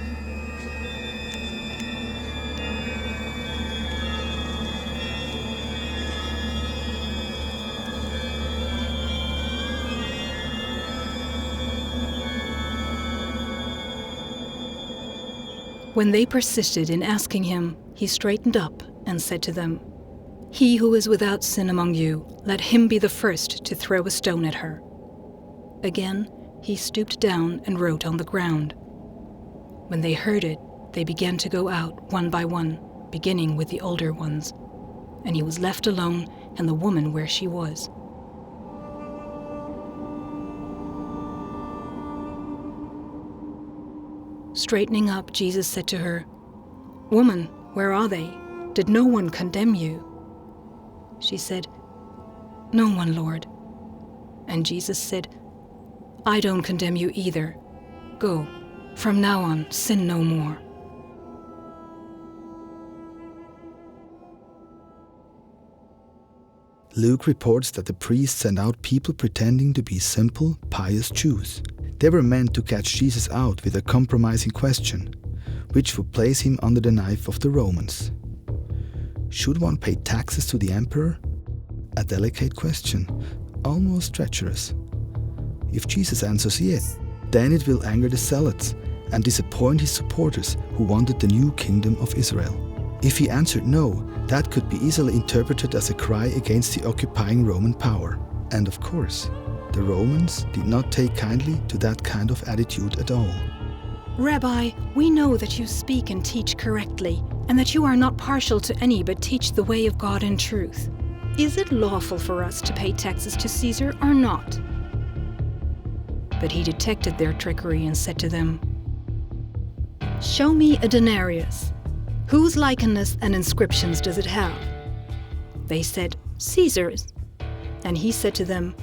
When they persisted in asking him, he straightened up and said to them, "He who is without sin among you, let him be the first to throw a stone at her." Again, he stooped down and wrote on the ground. When they heard it, they began to go out one by one, beginning with the older ones, and he was left alone and the woman where she was. Straightening up, Jesus said to her, "Woman, where are they? Did no one condemn you?" She said, "No one, Lord." And Jesus said, "I don't condemn you either. Go, from now on, sin no more." Luke reports that the priests sent out people pretending to be simple, pious Jews. They were meant to catch Jesus out with a compromising question, which would place him under the knife of the Romans. Should one pay taxes to the emperor? A delicate question, almost treacherous. If Jesus answers yes, then it will anger the zealots and disappoint his supporters who wanted the new kingdom of Israel. If he answered no, that could be easily interpreted as a cry against the occupying Roman power. And of course, the Romans did not take kindly to that kind of attitude at all. "Rabbi, we know that you speak and teach correctly, and that you are not partial to any but teach the way of God in truth. Is it lawful for us to pay taxes to Caesar or not?" But he detected their trickery and said to them, "Show me a denarius. Whose likeness and inscriptions does it have?" They said, "Caesar's." And he said to them,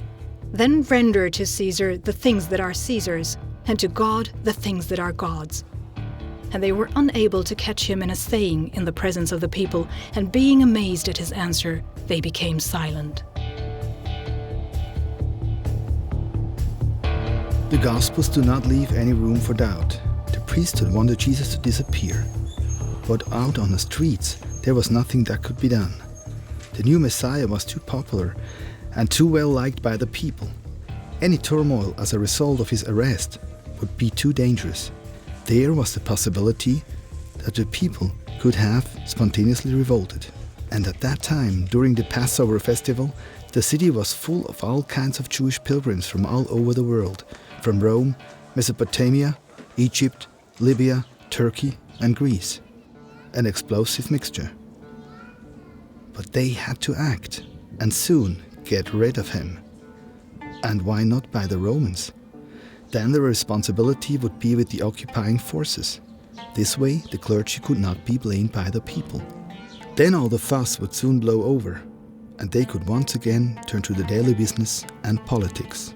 "Then render to Caesar the things that are Caesar's, and to God the things that are God's." And they were unable to catch him in a saying in the presence of the people, and being amazed at his answer, they became silent. The Gospels do not leave any room for doubt. The priesthood wanted Jesus to disappear. But out on the streets, there was nothing that could be done. The new Messiah was too popular and too well liked by the people. Any turmoil as a result of his arrest would be too dangerous. There was the possibility that the people could have spontaneously revolted. And at that time, during the Passover festival, the city was full of all kinds of Jewish pilgrims from all over the world, from Rome, Mesopotamia, Egypt, Libya, Turkey, and Greece. An explosive mixture. But they had to act, and soon get rid of him. And why not by the Romans? Then the responsibility would be with the occupying forces. This way, the clergy could not be blamed by the people. Then all the fuss would soon blow over, and they could once again turn to the daily business and politics.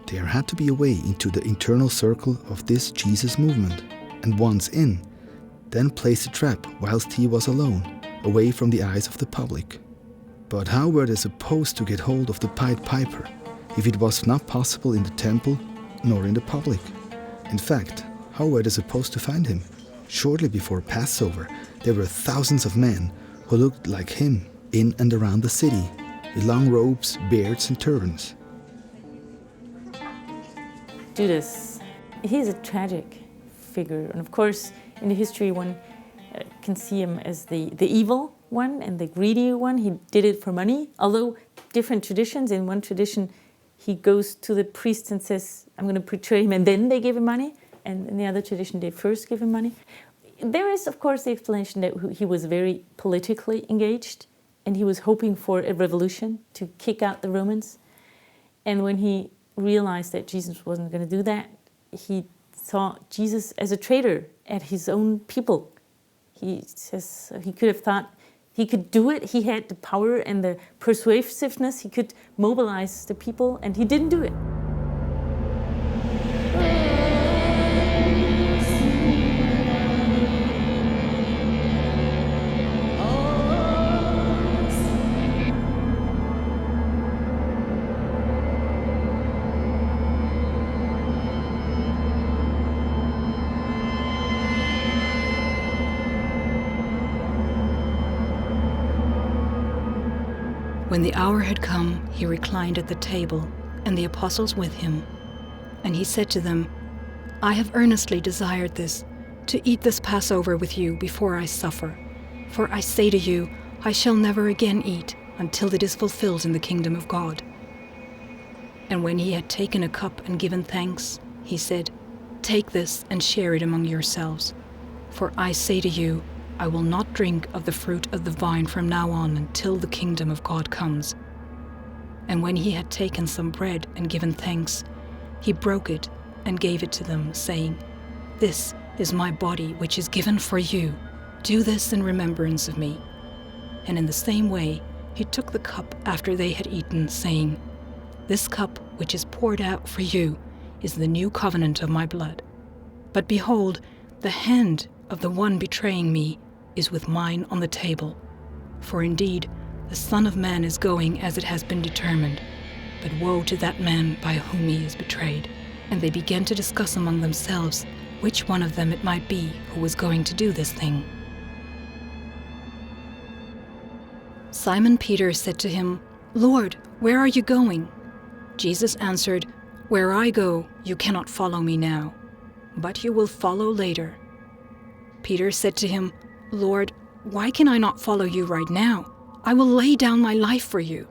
There had to be a way into the internal circle of this Jesus movement, and once in, then place a trap whilst he was alone, away from the eyes of the public. But how were they supposed to get hold of the Pied Piper if it was not possible in the temple nor in the public? In fact, how were they supposed to find him? Shortly before Passover, there were thousands of men who looked like him in and around the city, with long robes, beards and turbans. Judas, he's a tragic figure, and of course in the history one can see him as the evil one and the greedy one. He did it for money, although different traditions. In one tradition he goes to the priest and says, "I'm going to betray him," and then they give him money, and in the other tradition they first give him money. There is of course the explanation that he was very politically engaged and he was hoping for a revolution to kick out the Romans, and when he realized that Jesus wasn't going to do that, he saw Jesus as a traitor at his own people. He says he could have thought he could do it. He had the power and the persuasiveness. He could mobilize the people, and he didn't do it. When the hour had come, he reclined at the table, and the apostles with him. And he said to them, "I have earnestly desired this, to eat this Passover with you before I suffer. For I say to you, I shall never again eat until it is fulfilled in the kingdom of God." And when he had taken a cup and given thanks, he said, "Take this and share it among yourselves. For I say to you, I will not drink of the fruit of the vine from now on until the kingdom of God comes." And when he had taken some bread and given thanks, he broke it and gave it to them, saying, "This is my body which is given for you. Do this in remembrance of me." And in the same way he took the cup after they had eaten, saying, "This cup which is poured out for you is the new covenant of my blood. But behold, the hand of the one betraying me is with mine on the table. For indeed, the Son of Man is going as it has been determined, but woe to that man by whom he is betrayed." And they began to discuss among themselves which one of them it might be who was going to do this thing. Simon Peter said to him, "Lord, where are you going?" Jesus answered, "Where I go, you cannot follow me now, but you will follow later." Peter said to him, "Lord, why can I not follow you right now? I will lay down my life for you."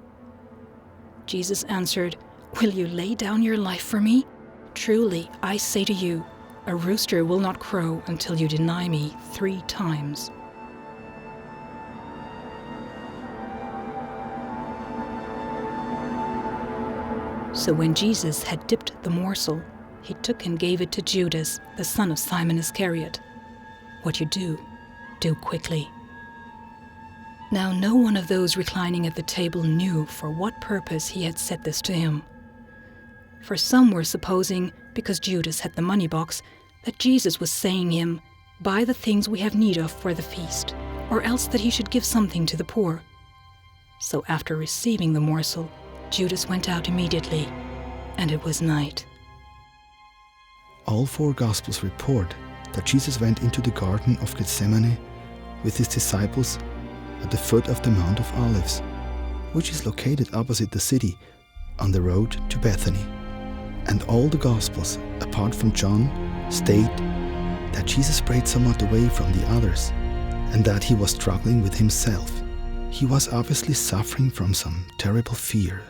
Jesus answered, "Will you lay down your life for me? Truly, I say to you, a rooster will not crow until you deny me 3 times. So when Jesus had dipped the morsel, he took and gave it to Judas, the son of Simon Iscariot. "What you do, do quickly." Now no one of those reclining at the table knew for what purpose he had said this to him. For some were supposing, because Judas had the money box, that Jesus was saying him, "Buy the things we have need of for the feast," or else that he should give something to the poor. So after receiving the morsel, Judas went out immediately, and it was night. All 4 Gospels report that Jesus went into the Garden of Gethsemane with his disciples at the foot of the Mount of Olives, which is located opposite the city on the road to Bethany. And all the Gospels, apart from John, state that Jesus prayed somewhat away from the others and that he was struggling with himself. He was obviously suffering from some terrible fear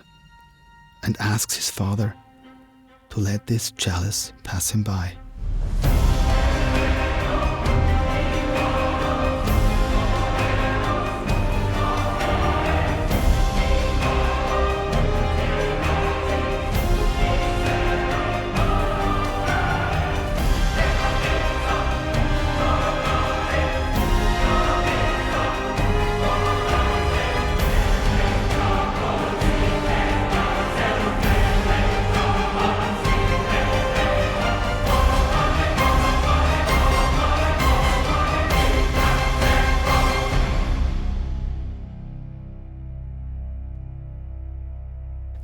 and asks his Father to let this chalice pass him by.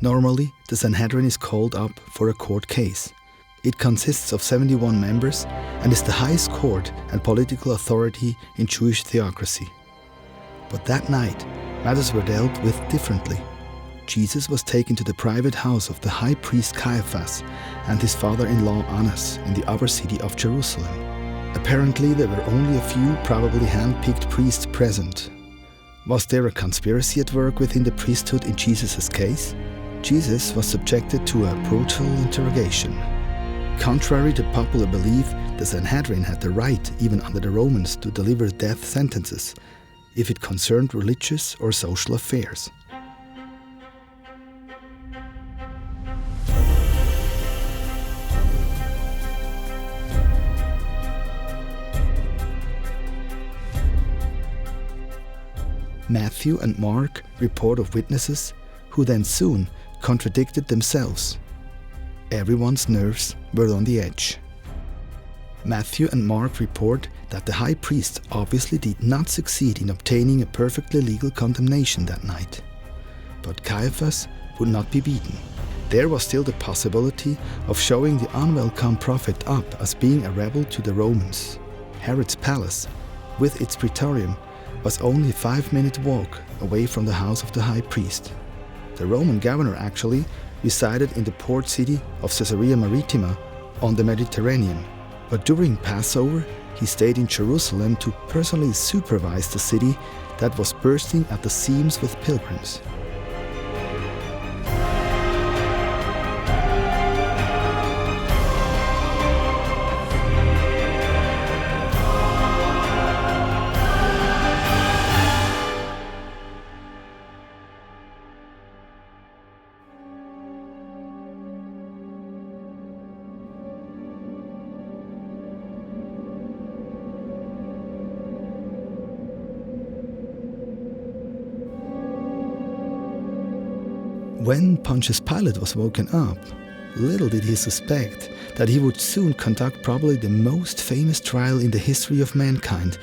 Normally, the Sanhedrin is called up for a court case. It consists of 71 members and is the highest court and political authority in Jewish theocracy. But that night, matters were dealt with differently. Jesus was taken to the private house of the high priest Caiaphas and his father-in-law Annas in the upper city of Jerusalem. Apparently, there were only a few, probably hand-picked priests present. Was there a conspiracy at work within the priesthood in Jesus' case? Jesus was subjected to a brutal interrogation. Contrary to popular belief, the Sanhedrin had the right, even under the Romans, to deliver death sentences if it concerned religious or social affairs. Matthew and Mark report of witnesses who then soon contradicted themselves. Everyone's nerves were on the edge. Matthew and Mark report that the high priest obviously did not succeed in obtaining a perfectly legal condemnation that night. But Caiaphas would not be beaten. There was still the possibility of showing the unwelcome prophet up as being a rebel to the Romans. Herod's palace, with its praetorium, was only a 5-minute walk away from the house of the high priest. The Roman governor actually resided in the port city of Caesarea Maritima on the Mediterranean, but during Passover he stayed in Jerusalem to personally supervise the city that was bursting at the seams with pilgrims. When Pontius Pilate was woken up, little did he suspect that he would soon conduct probably the most famous trial in the history of mankind,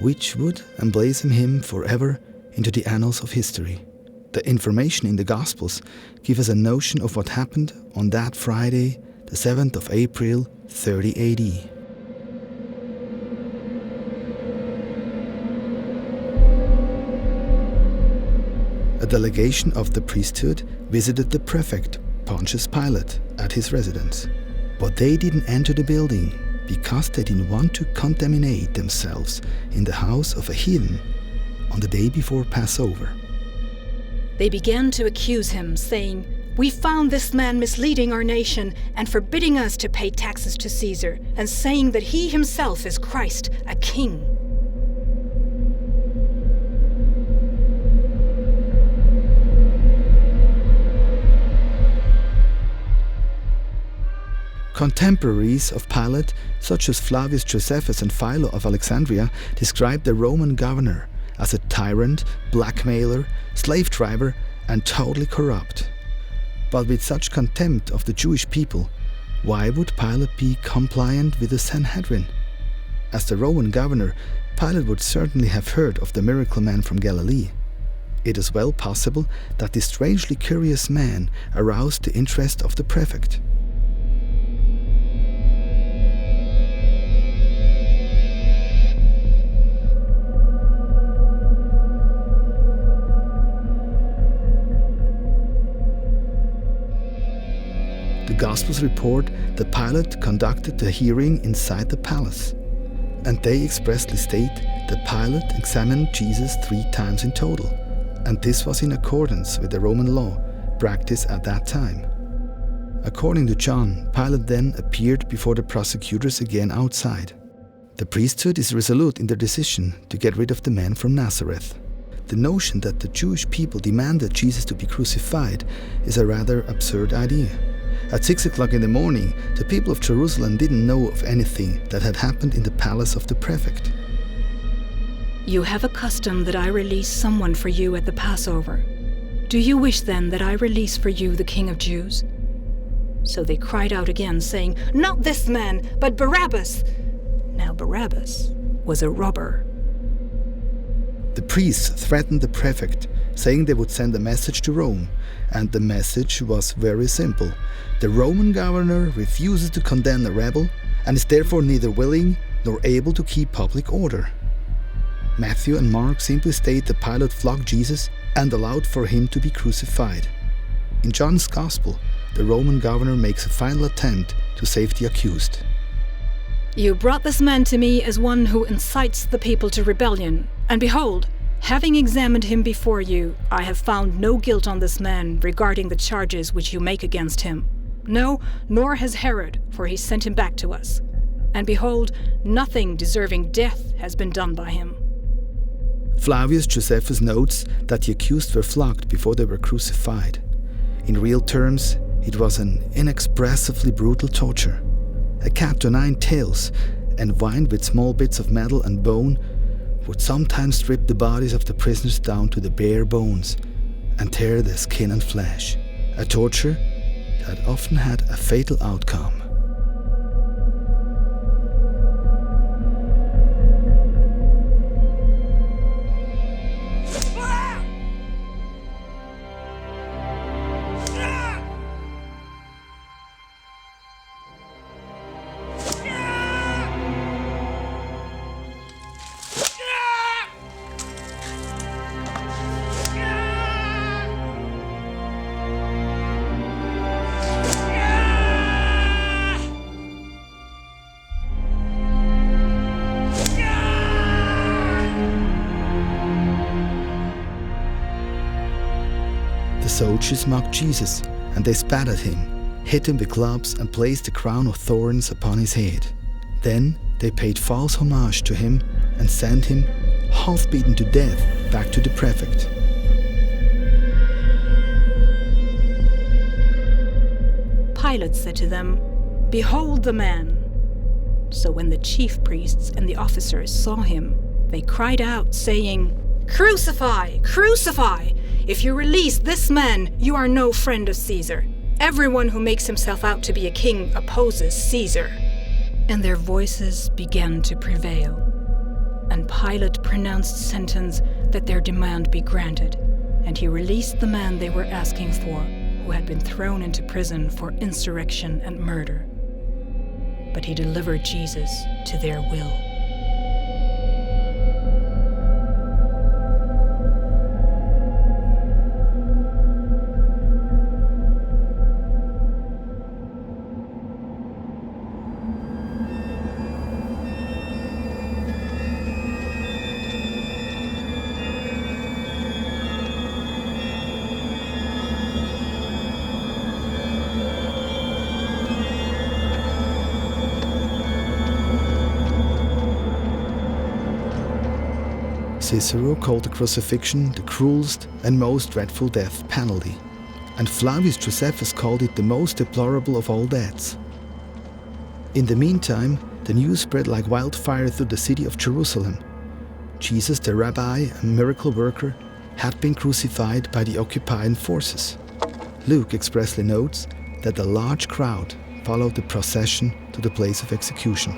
which would emblazon him forever into the annals of history. The information in the Gospels give us a notion of what happened on that Friday, the 7th of April, 30 AD. A delegation of the priesthood visited the prefect, Pontius Pilate, at his residence. But they didn't enter the building because they didn't want to contaminate themselves in the house of a heathen on the day before Passover. They began to accuse him, saying, "We found this man misleading our nation and forbidding us to pay taxes to Caesar, and saying that he himself is Christ, a king." Contemporaries of Pilate, such as Flavius Josephus and Philo of Alexandria, described the Roman governor as a tyrant, blackmailer, slave driver, and totally corrupt. But with such contempt of the Jewish people, why would Pilate be compliant with the Sanhedrin? As the Roman governor, Pilate would certainly have heard of the miracle man from Galilee. It is well possible that this strangely curious man aroused the interest of the prefect. The Gospels report that Pilate conducted the hearing inside the palace, and they expressly state that Pilate examined Jesus 3 times in total, and this was in accordance with the Roman law practiced at that time. According to John, Pilate then appeared before the prosecutors again outside. The priesthood is resolute in their decision to get rid of the man from Nazareth. The notion that the Jewish people demanded Jesus to be crucified is a rather absurd idea. At 6 o'clock in the morning, the people of Jerusalem didn't know of anything that had happened in the palace of the prefect. "You have a custom that I release someone for you at the Passover. Do you wish then that I release for you the King of Jews?" So they cried out again, saying, "Not this man, but Barabbas!" Now Barabbas was a robber. The priests threatened the prefect, saying they would send a message to Rome, and the message was very simple. The Roman governor refuses to condemn a rebel and is therefore neither willing nor able to keep public order. Matthew and Mark simply state that Pilate flogged Jesus and allowed for him to be crucified. In John's Gospel, the Roman governor makes a final attempt to save the accused. "You brought this man to me as one who incites the people to rebellion, and behold, having examined him before you, I have found no guilt on this man regarding the charges which you make against him. No, nor has Herod, for he sent him back to us. And behold, nothing deserving death has been done by him." Flavius Josephus notes that the accused were flogged before they were crucified. In real terms, it was an inexpressively brutal torture. A cat o' 9 tails, entwined with small bits of metal and bone, would sometimes strip the bodies of the prisoners down to the bare bones and tear their skin and flesh, a torture that often had a fatal outcome. soldiers mocked Jesus, and they spat at him, hit him with clubs, and placed a crown of thorns upon his head. Then they paid false homage to him and sent him, half beaten to death, back to the prefect. Pilate said to them, "Behold the man." So when the chief priests and the officers saw him, they cried out, saying, "Crucify! Crucify! If you release this man, you are no friend of Caesar. Everyone who makes himself out to be a king opposes Caesar." And their voices began to prevail. And Pilate pronounced sentence that their demand be granted, and he released the man they were asking for, who had been thrown into prison for insurrection and murder. But he delivered Jesus to their will. Cicero called the crucifixion the cruelest and most dreadful death penalty, and Flavius Josephus called it the most deplorable of all deaths. In the meantime, the news spread like wildfire through the city of Jerusalem. Jesus, the rabbi and miracle worker, had been crucified by the occupying forces. Luke expressly notes that a large crowd followed the procession to the place of execution.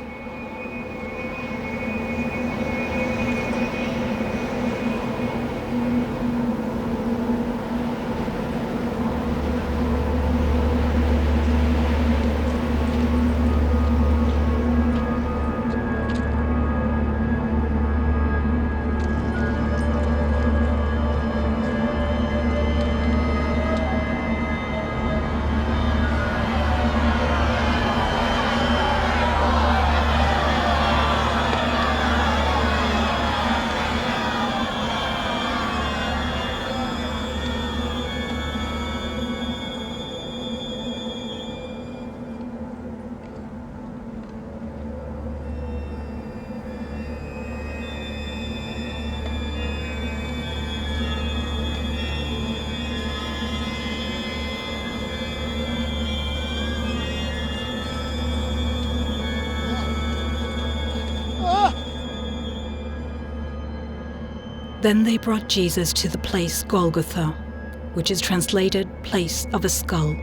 Then they brought Jesus to the place Golgotha, which is translated place of a skull.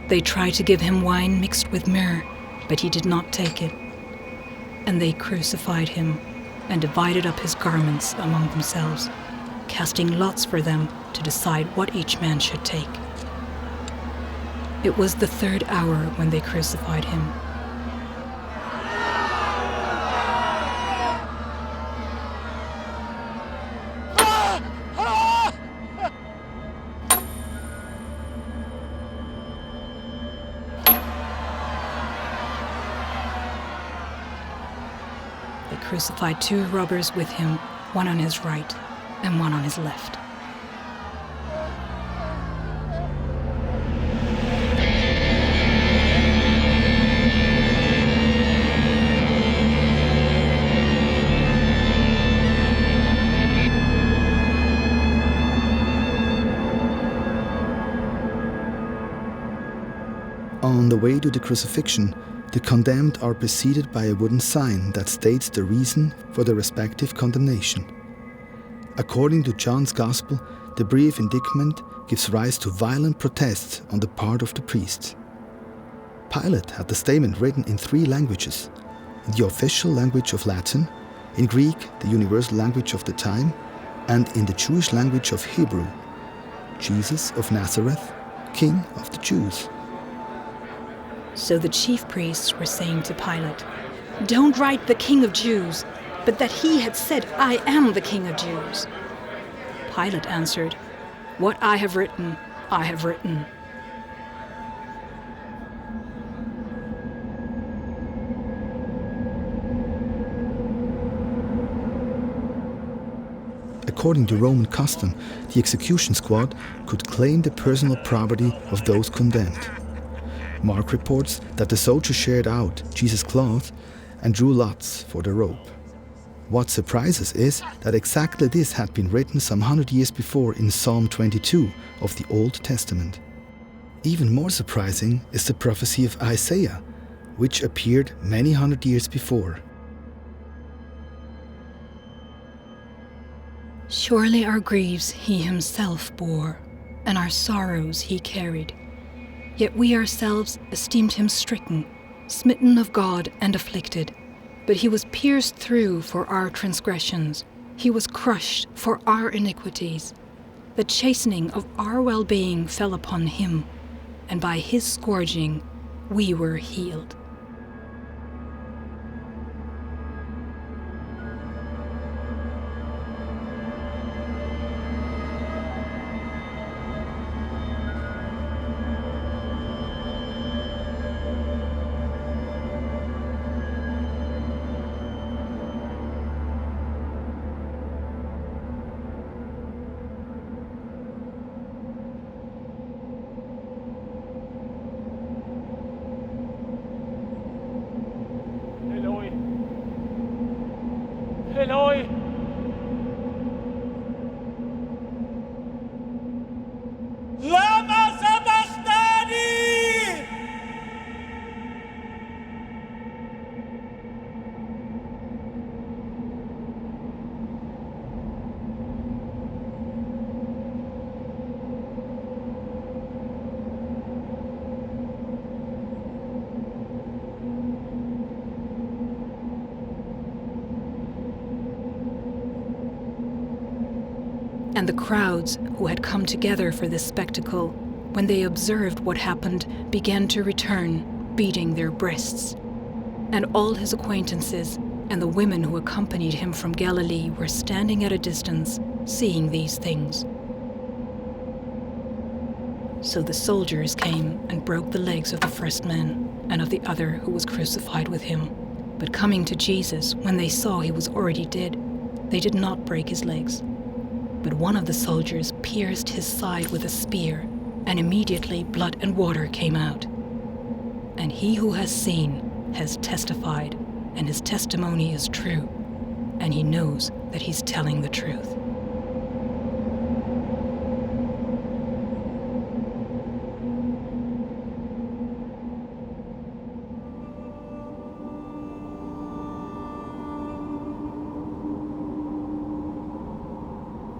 They tried to give him wine mixed with myrrh, but he did not take it. And they crucified him and divided up his garments among themselves, casting lots for them to decide what each man should take. It was the 3rd hour when they crucified him. They crucified 2 robbers with him, one on his right and one on his left. On the way to the crucifixion, the condemned are preceded by a wooden sign that states the reason for their respective condemnation. According to John's Gospel, the brief indictment gives rise to violent protests on the part of the priests. Pilate had the statement written in 3 languages: in the official language of Latin, in Greek, the universal language of the time, and in the Jewish language of Hebrew. Jesus of Nazareth, King of the Jews. So the chief priests were saying to Pilate, "Don't write the King of Jews, but that he had said, 'I am the King of Jews.'" Pilate answered, "What I have written, I have written." according to Roman custom, the execution squad could claim the personal property of those condemned. Mark reports that the soldiers shared out Jesus' cloth and drew lots for the rope. What surprises is that exactly this had been written some 100 years before in Psalm 22 of the Old Testament. Even more surprising is the prophecy of Isaiah, which appeared many hundred years before. Surely our griefs he himself bore, and our sorrows he carried. Yet we ourselves esteemed him stricken, smitten of God and afflicted. But he was pierced through for our transgressions. He was crushed for our iniquities. The chastening of our well-being fell upon him, and by his scourging we were healed. Eloi! Lama sabachthani! And the crowds who had come together for this spectacle, when they observed what happened, began to return, beating their breasts. And all his acquaintances and the women who accompanied him from Galilee were standing at a distance, seeing these things. So the soldiers came and broke the legs of the first man and of the other who was crucified with him. But coming to Jesus, when they saw he was already dead, they did not break his legs. But one of the soldiers pierced his side with a spear, and immediately blood and water came out. And he who has seen has testified, and his testimony is true, and he knows that he's telling the truth.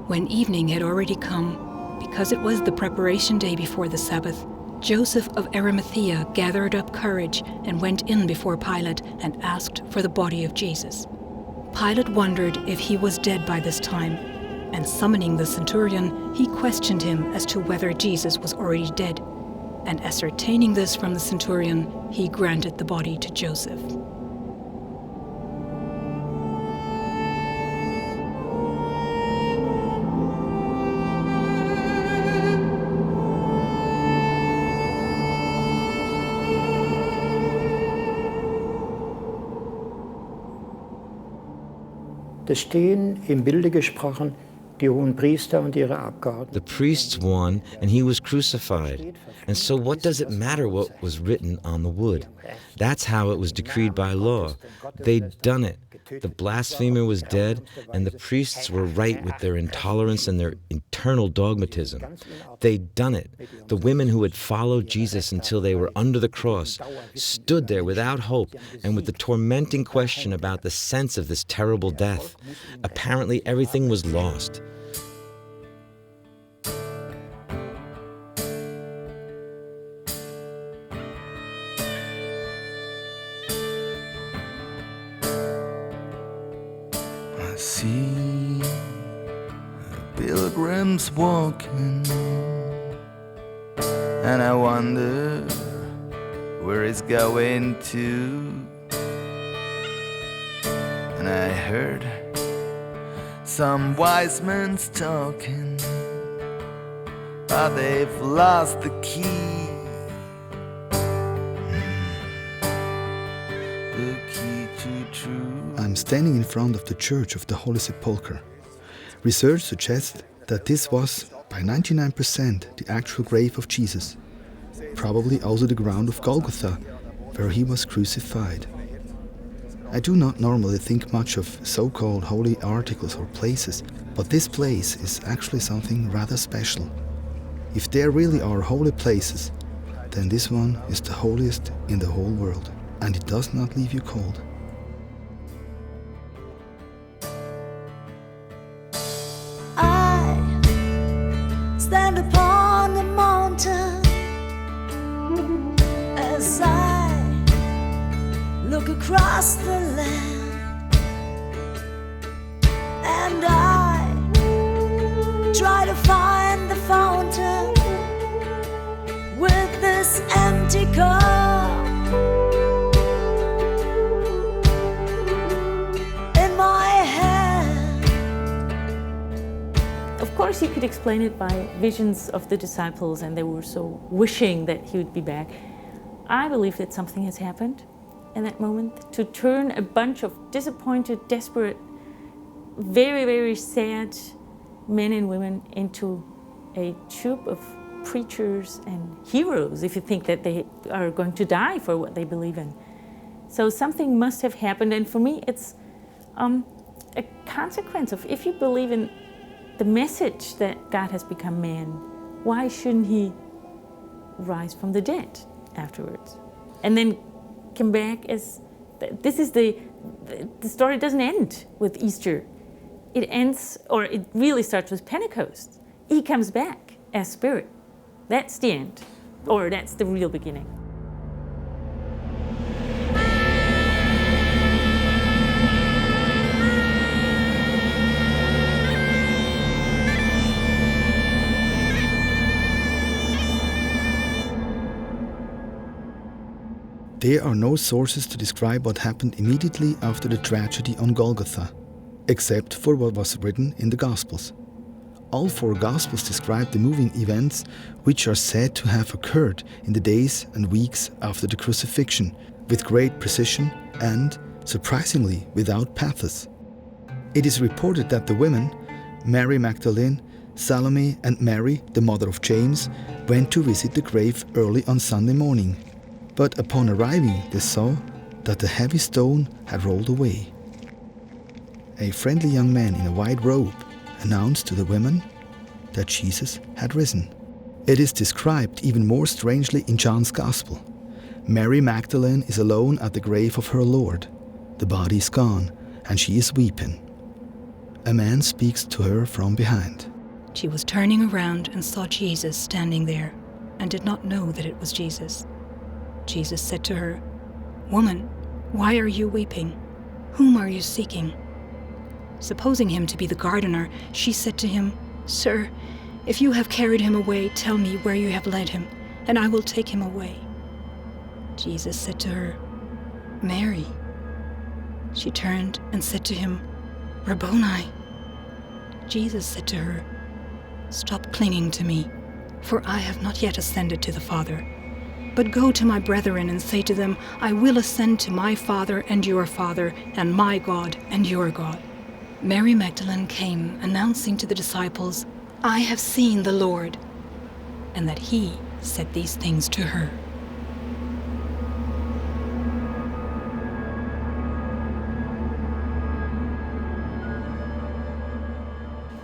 When evening had already come, because it was the preparation day before the Sabbath, Joseph of Arimathea gathered up courage and went in before Pilate and asked for the body of Jesus. Pilate wondered if he was dead by this time, and summoning the centurion, he questioned him as to whether Jesus was already dead. And ascertaining this from the centurion, he granted the body to Joseph. Das stehen im Bilde gesprochen die hohen Priester und ihre Abgeordneten. The priests won, and he was crucified. And so what does it matter what was written on the wood? That's how it was decreed by law. They'd done it. The blasphemer was dead, and the priests were right with their intolerance and their eternal dogmatism. They'd done it. The women who had followed Jesus until they were under the cross stood there without hope and with the tormenting question about the sense of this terrible death. Apparently everything was lost. I see pilgrims walking, and I wonder where it's going to. And I heard some wise men talking, but they've lost the key. The key to truth. I'm standing in front of the Church of the Holy Sepulchre. Research suggests that this was, by 99%, the actual grave of Jesus, probably also the ground of Golgotha, where he was crucified. I do not normally think much of so-called holy articles or places, but this place is actually something rather special. If there really are holy places, then this one is the holiest in the whole world, and it does not leave you cold. I stand upon the mountain as I look across the land, and I try to find the fountain with this empty cup in my hand. Of course, you could explain it by visions of the disciples, and they were so wishing that he would be back. I believe that something has happened in that moment to turn a bunch of disappointed, desperate, very, very sad men and women into a troop of preachers and heroes, if you think that they are going to die for what they believe in. So something must have happened, and for me it's a consequence of, if you believe in the message that God has become man, why shouldn't he rise from the dead afterwards? And then come back as, this is the story doesn't end with Easter. It ends, or it really starts with Pentecost. He comes back as Spirit. That's the end, or that's the real beginning. There are no sources to describe what happened immediately after the tragedy on Golgotha, except for what was written in the Gospels. All four Gospels describe the moving events which are said to have occurred in the days and weeks after the crucifixion, with great precision and, surprisingly, without pathos. It is reported that the women, Mary Magdalene, Salome and Mary, the mother of James, went to visit the grave early on Sunday morning. But upon arriving, they saw that the heavy stone had rolled away. A friendly young man in a white robe announced to the women that Jesus had risen. It is described even more strangely in John's Gospel. Mary Magdalene is alone at the grave of her Lord. The body is gone, and she is weeping. A man speaks to her from behind. She was turning around and saw Jesus standing there, and did not know that it was Jesus. Jesus said to her, "Woman, why are you weeping? Whom are you seeking?" Supposing him to be the gardener, she said to him, "Sir, if you have carried him away, tell me where you have led him, and I will take him away." Jesus said to her, "Mary." She turned and said to him, "Rabboni." Jesus said to her, "Stop clinging to me, for I have not yet ascended to the Father. But go to my brethren and say to them, I will ascend to my Father and your Father, and my God and your God." Mary Magdalene came, announcing to the disciples, "I have seen the Lord," and that he said these things to her.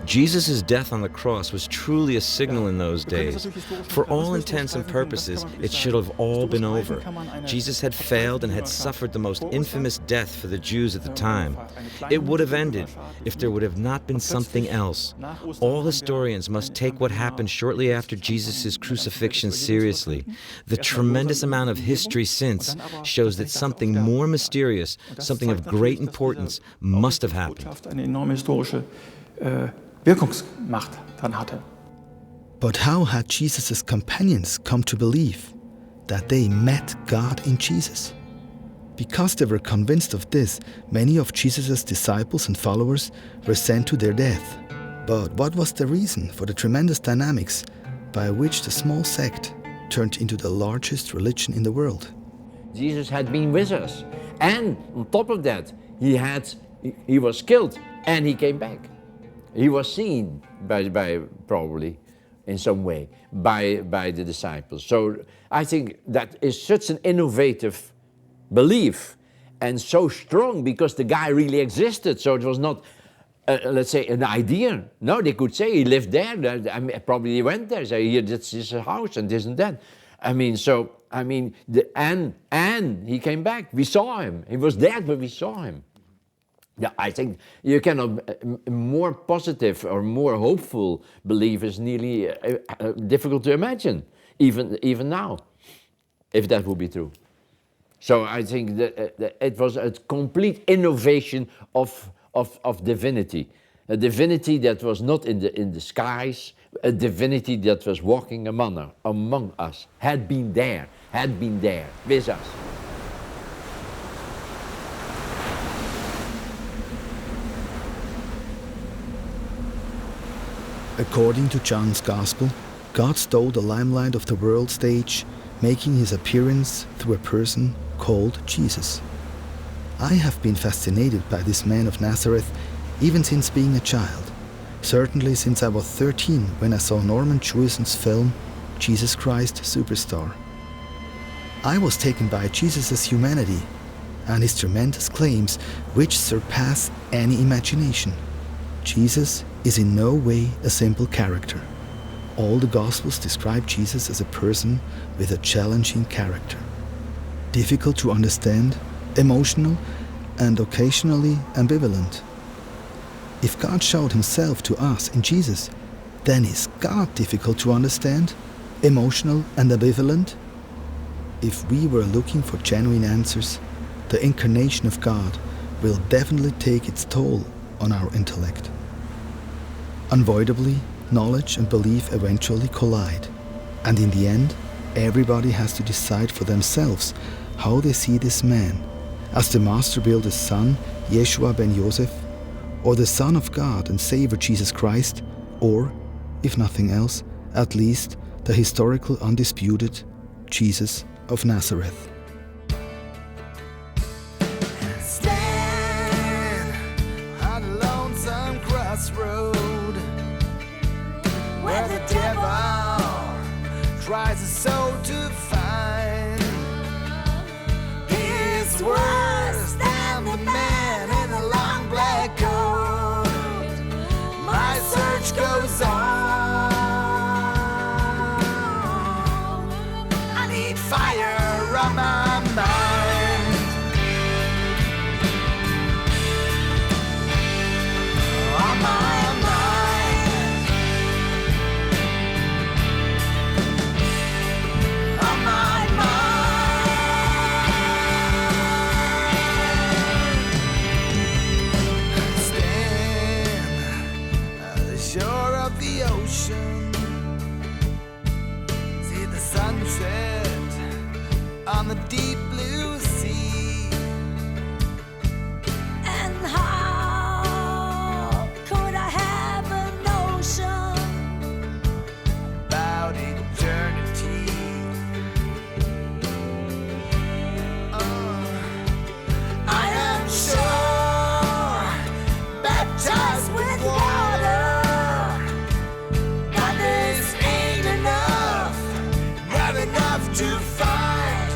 Jesus' death on the cross was truly a signal in those days. For all intents and purposes, it should have all been over. Jesus had failed and had suffered the most infamous death for the Jews at the time. It would have ended if there would have not been something else. All historians must take what happened shortly after Jesus' crucifixion seriously. The tremendous amount of history since shows that something more mysterious, something of great importance, must have happened. Wirkungsmacht dann hatte. But how had Jesus' companions come to believe that they met God in Jesus? Because they were convinced of this, many of Jesus' disciples and followers were sent to their death. But what was the reason for the tremendous dynamics by which the small sect turned into the largest religion in the world? Jesus had been with us, and on top of that, he was killed and he came back. He was seen by probably in some way by the disciples. So I think that is such an innovative belief and so strong because the guy really existed. So it was not, let's say, an idea. No, they could say he lived there. I mean, probably he went there. Say, here, this is a house and this and that. I mean, and he came back. We saw him. He was dead, but we saw him. Yeah, I think you cannot, more positive or more hopeful belief is nearly difficult to imagine, even now, if that would be true. So I think that it was a complete innovation of divinity, a divinity that was not in the skies, a divinity that was walking among us, had been there with us. According to John's Gospel, God stole the limelight of the world stage, making his appearance through a person called Jesus. I have been fascinated by this man of Nazareth even since being a child, certainly since I was 13 when I saw Norman Jewison's film Jesus Christ Superstar. I was taken by Jesus' humanity and his tremendous claims which surpass any imagination. Jesus is in no way a simple character. All the Gospels describe Jesus as a person with a challenging character. Difficult to understand, emotional, and occasionally ambivalent. If God showed himself to us in Jesus, then is God difficult to understand, emotional and ambivalent? If we were looking for genuine answers, the incarnation of God will definitely take its toll on our intellect. Unavoidably, knowledge and belief eventually collide, and in the end, everybody has to decide for themselves how they see this man, as the master builder's son, Yeshua ben Yosef, or the Son of God and Savior Jesus Christ, or, if nothing else, at least the historical undisputed Jesus of Nazareth. Stand on a lonesome crossroad where the devil tries a soul to find. He is worse than the man in the long black coat. My search goes on. I need fire on my mind. On my mind. On my mind. Stand at the shore of the ocean. See the sunset on the deep blue sea. And how could I have a notion About eternity. I am sure, baptized with water, that this ain't enough, not enough to find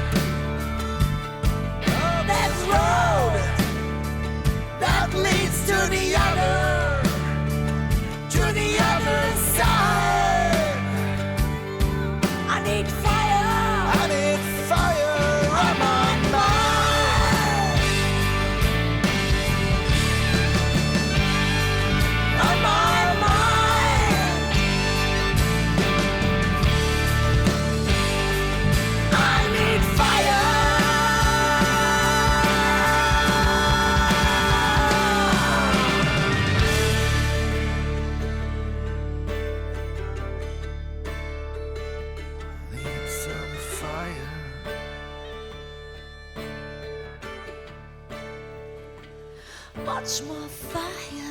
that road that leads to the other side. I need fire. I need fire on my mind. On my mind. I need fire. Need some fire. Much more fire.